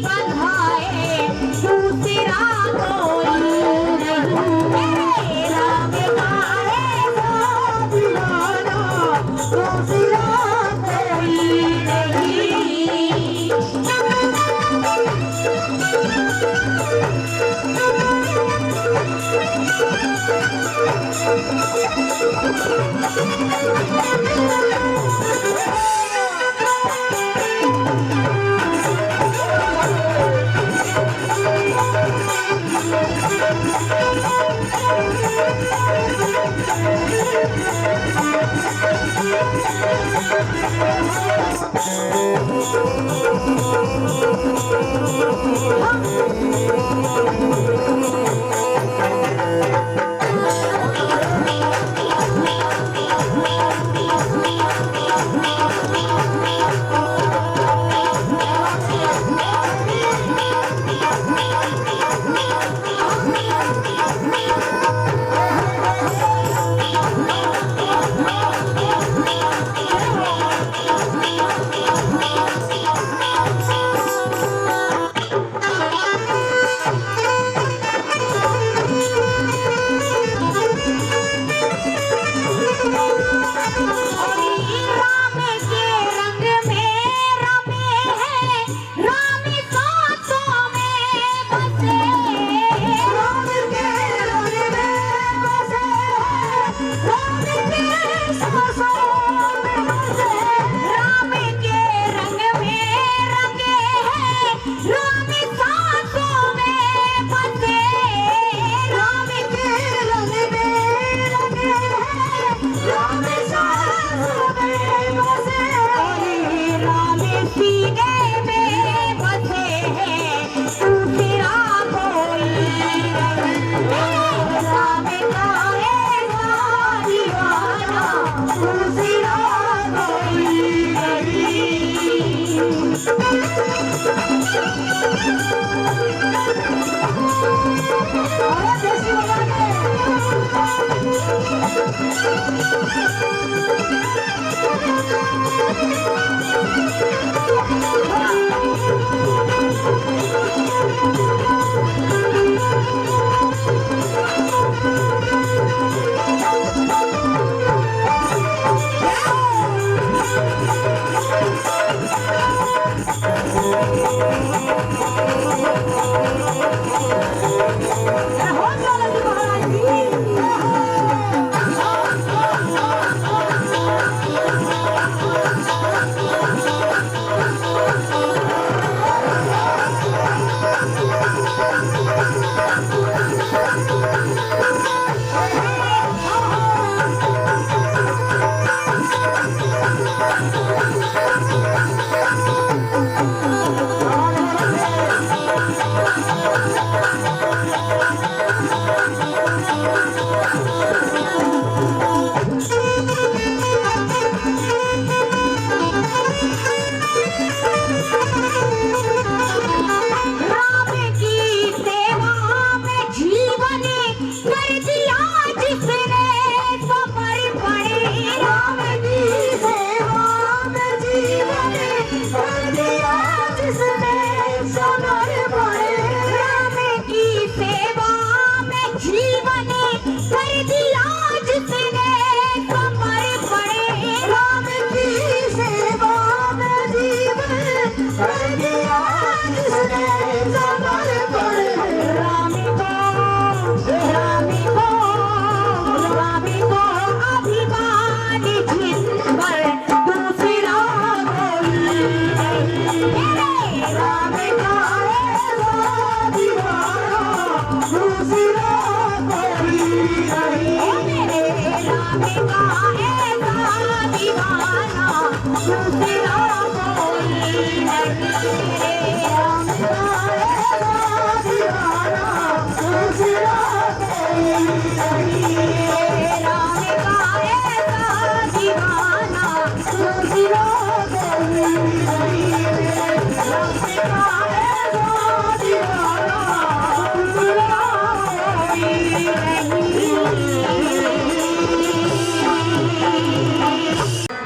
बधाए दूसरा कोई नहीं राम का ऐसा दीवाना दूसरा कोई नहीं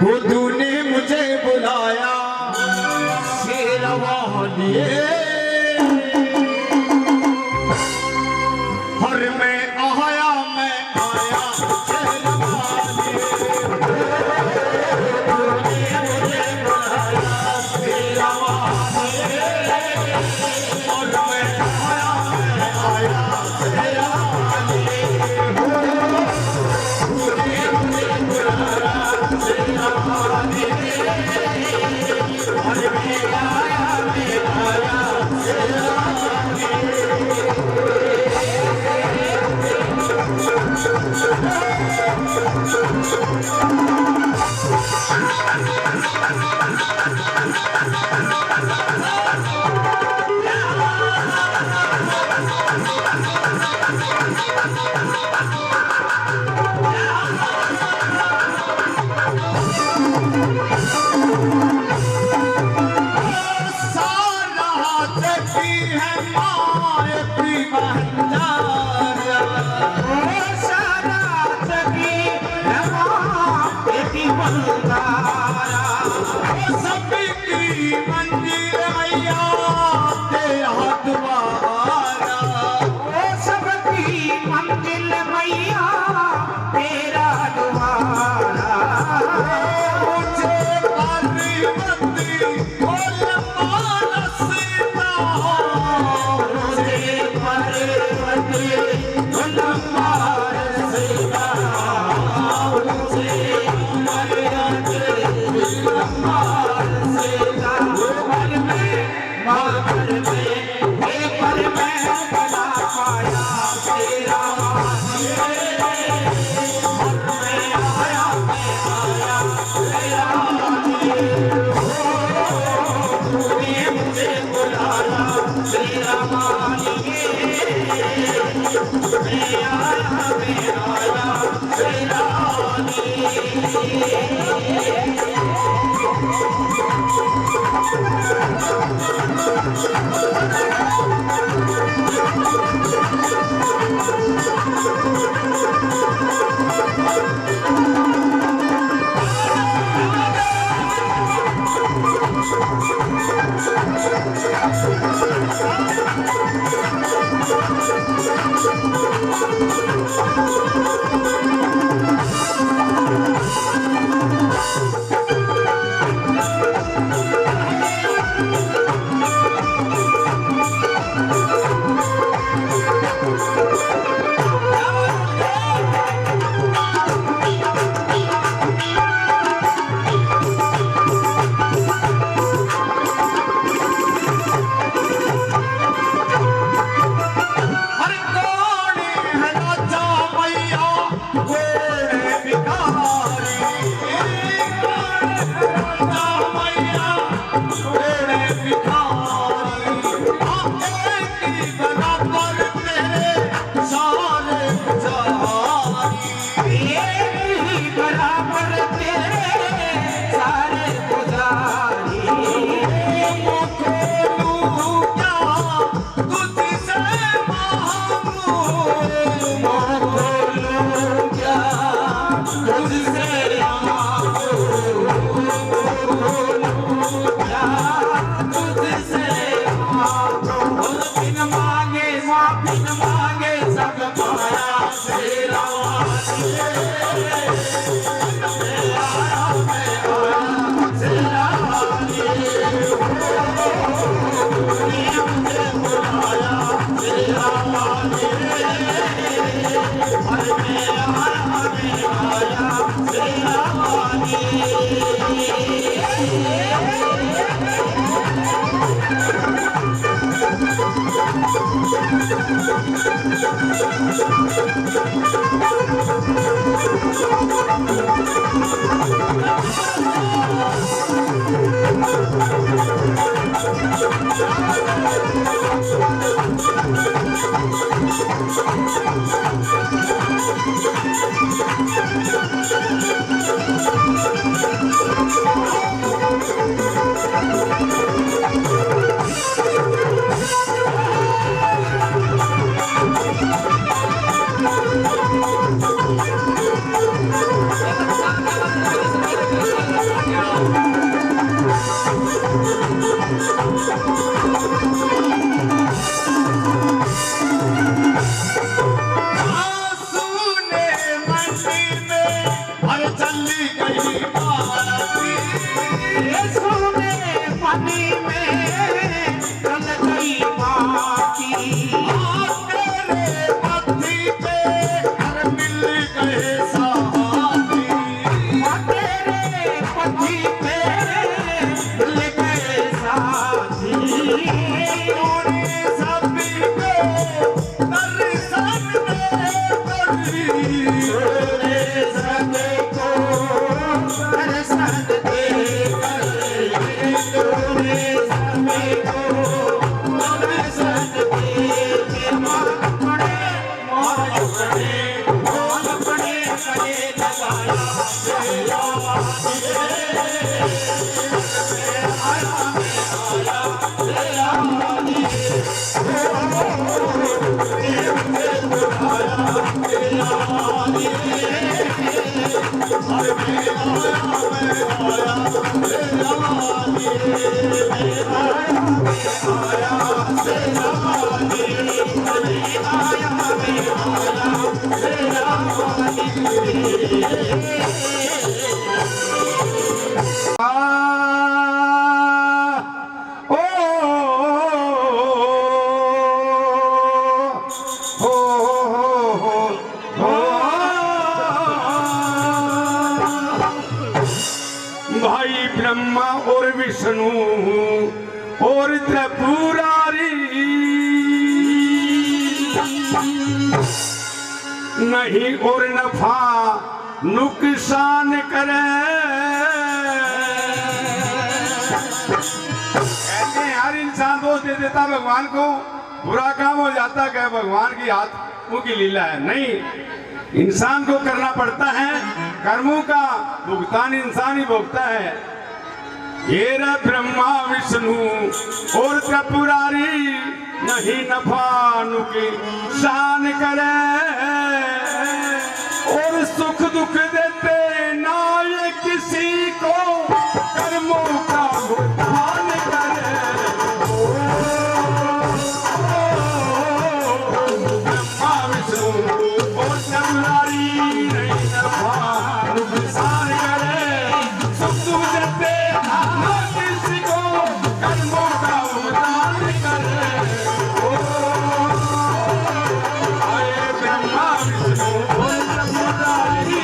बुद्धू ने मुझे बुलाया, शेर मानिए हर में आया तुझसे भाई ब्रह्मा और विष्णु और त्रिपुरारी नहीं और नफा नुकसान करे। कहते हैं हर इंसान दोष दे देता भगवान को, बुरा काम हो जाता है भगवान की हाथों की लीला है। नहीं, इंसान को करना पड़ता है, कर्मों का भुगतान इंसान ही भुगता है। ये ब्रह्मा विष्णु और त्रिपुरारी नहीं नफा नुकसान करे और सुख दुख देते ना ये किसी को कर्मों का भुगतान करे। ब्रह्मा विष्णु और त्रिपुरारी नहीं नफा नुकसान करे, सुख दुख देते ना किसी को कर्मों का भुगतान करे। आए ब्रह्मा विष्णु और त्रिपुरारी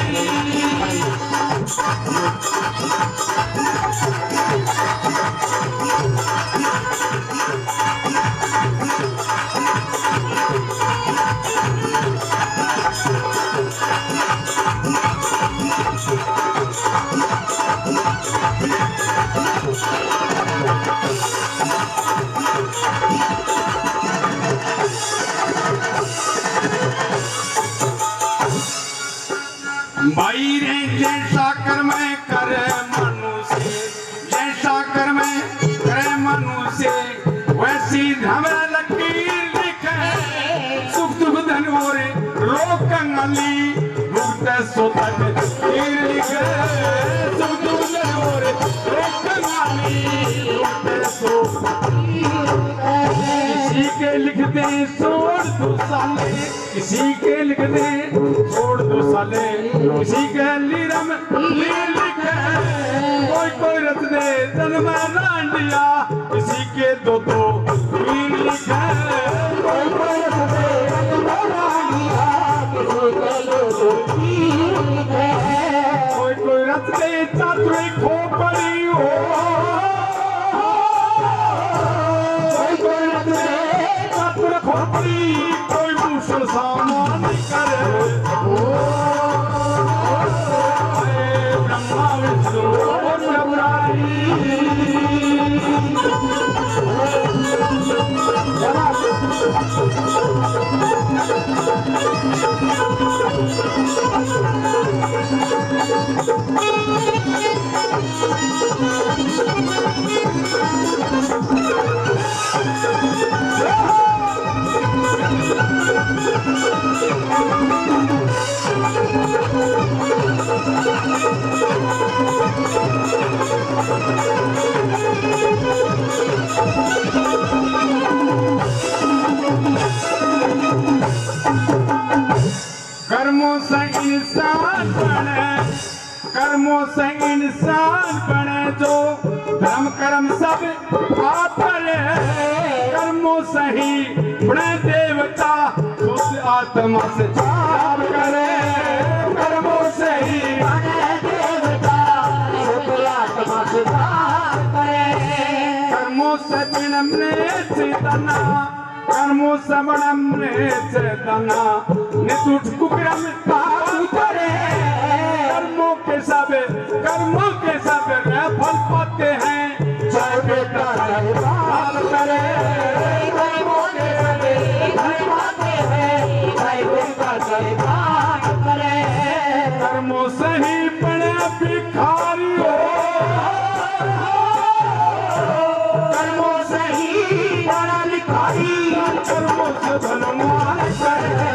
भाई रे जैसा कर्म करे मनुष्य, जैसा कर्म करे मनुष्य वैसी धर्म लकीर लिखे। सुख दुख धन और रोग कंगाली भुगत सोतन लकीर लिखे। सुख दुख धन और रोग कंगाली भुगत सोतन। किसी के लिखते छोड़ दो साले, किसी के लिखते छोड़ दो साले, किसी के लीरम लिखे। कोई कोई रच दे जन्म रांडिया, किसी के दो दो लीर लिखे। कोई कोई रच दे जन्म रांडिया, किसी के दो दो लीर लिखे। कोई कोई रच दे चातुरी खोपड़ी हो, कोई कोई रच दे चातुर खोपड़ी, कोई भूषण सामान करे। ब्रह्मा विष्णु और त्रिपुरारी कर्मों से इंसान बने, कर्मों से इंसान बने जो धर्म कर्म सब आतरे। कर्मों से ही बने देवता शुद्ध आत्मा से जाप करे। कर्मों से ही बने देवता शुद्ध आत्मा से जाप करे। कर्मों से बिनमने चेतना कर्मों से बनमने चेतना नितुट कुकरम उतरे कर्मों के सब फल पाते हैं जय बेटा जय बाप करे कर्मों के सब फल पाते हैं जय बेटा जय बाप करे कर्मों से ही बने भिखारी हो कर्मों से ही बड़ा भिखारी कर्मों से धनवान करे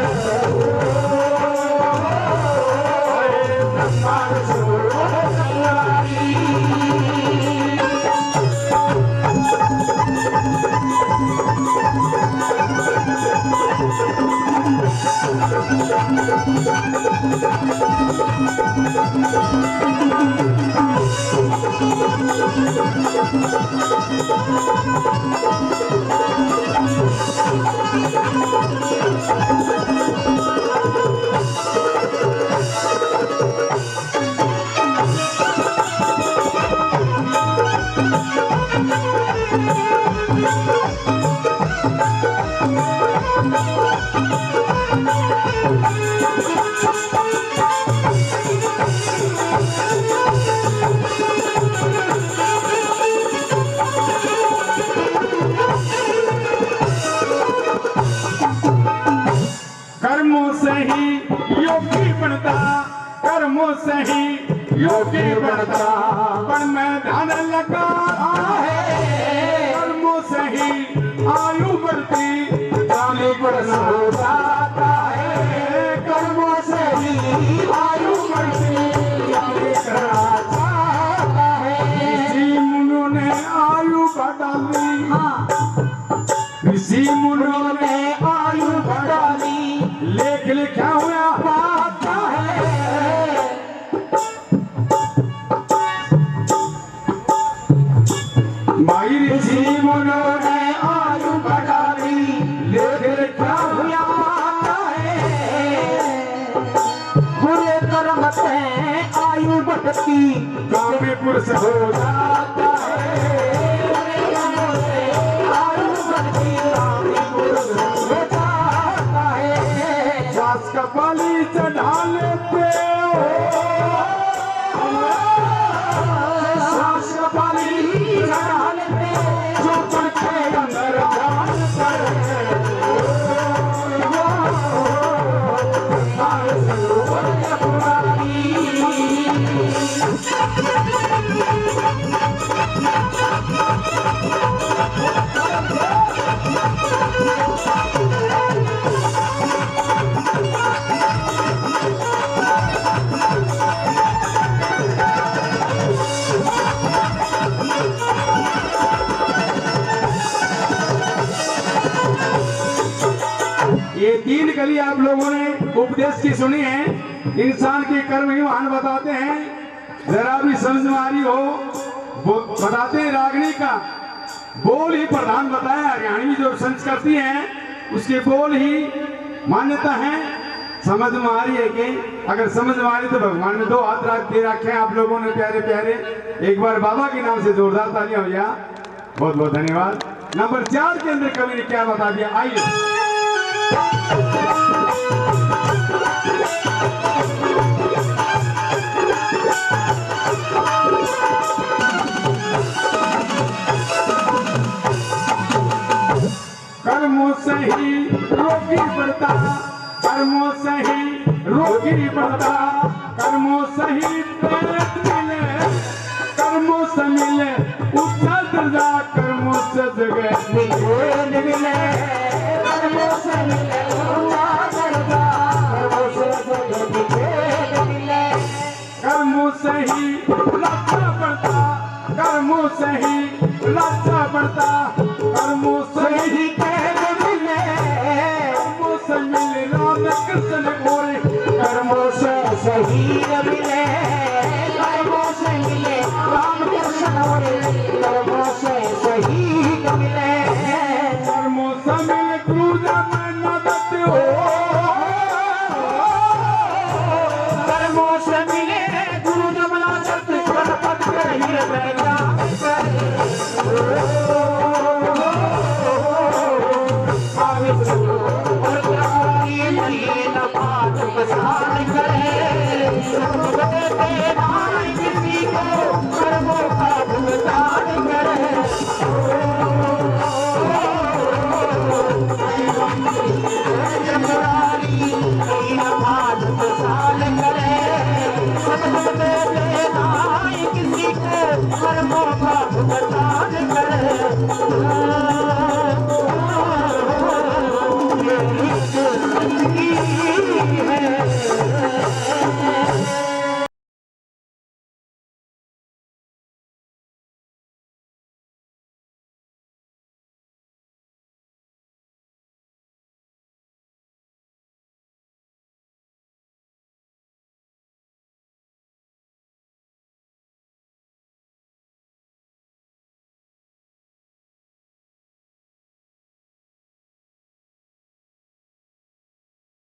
कर्मों से ही योगी बनता पर मैं ध्यान लगा है कर्मों से ही आयु बढ़ती जाने पर जाता है कर्मों से ही आयु बढ़ती जाने जाता है ऋषि मुनियों ने आयु बढ़ा ली ऋषि मुनियों ने आयु बढ़ा ली लेख लिखा हुआ ऋषि मुनियों ने आयु बढ़ा ली लेख लिखा हुआ है बुरे कर्म से आयु बढ़ती कामी पुरुष हो जाता है आयु बढ़ती कामी पुरुष हो जाता है सास का बलि चढ़ा लेते हो सास का बलि चढ़ा लेते ये तीन कली आप लोगों ने उपदेश की सुनी है इंसान के कर्म ही महान बताते हैं जरा भी समझ में आ रही हो बताते हैं रागनी का बोल ही प्रधान बताया हरियाणवी जो संस्कृति है उसके बोल ही मान्यता है समझ में आ रही है कि अगर समझ में आ रही तो भगवान ने दो हाथ रख दे रखे हैं आप लोगों ने प्यारे प्यारे एक बार बाबा के नाम से जोरदार तालियां हो गया बहुत बहुत धन्यवाद नंबर 4 के अंदर कवि ने क्या बता दिया आइए कर्मों से ही रोगी बढ़ता कर्मों से ही रोगी बढ़ता कर्मों से ही पेट मिले कर्मों से मिले उच्च दर्जा कर्मों से जगह मिले कर्मों से मिले कर्मों से ही लाचा बढ़ता कर्मों से ही लाचा बढ़ता कर्मों से ही मिले कर्मों से मिले राम कृष्ण गोरे कर्मों से सही मिले कर्मों से मिले राम कृष्ण गोरे कर्मों से सही मिले कर्मों से तेरा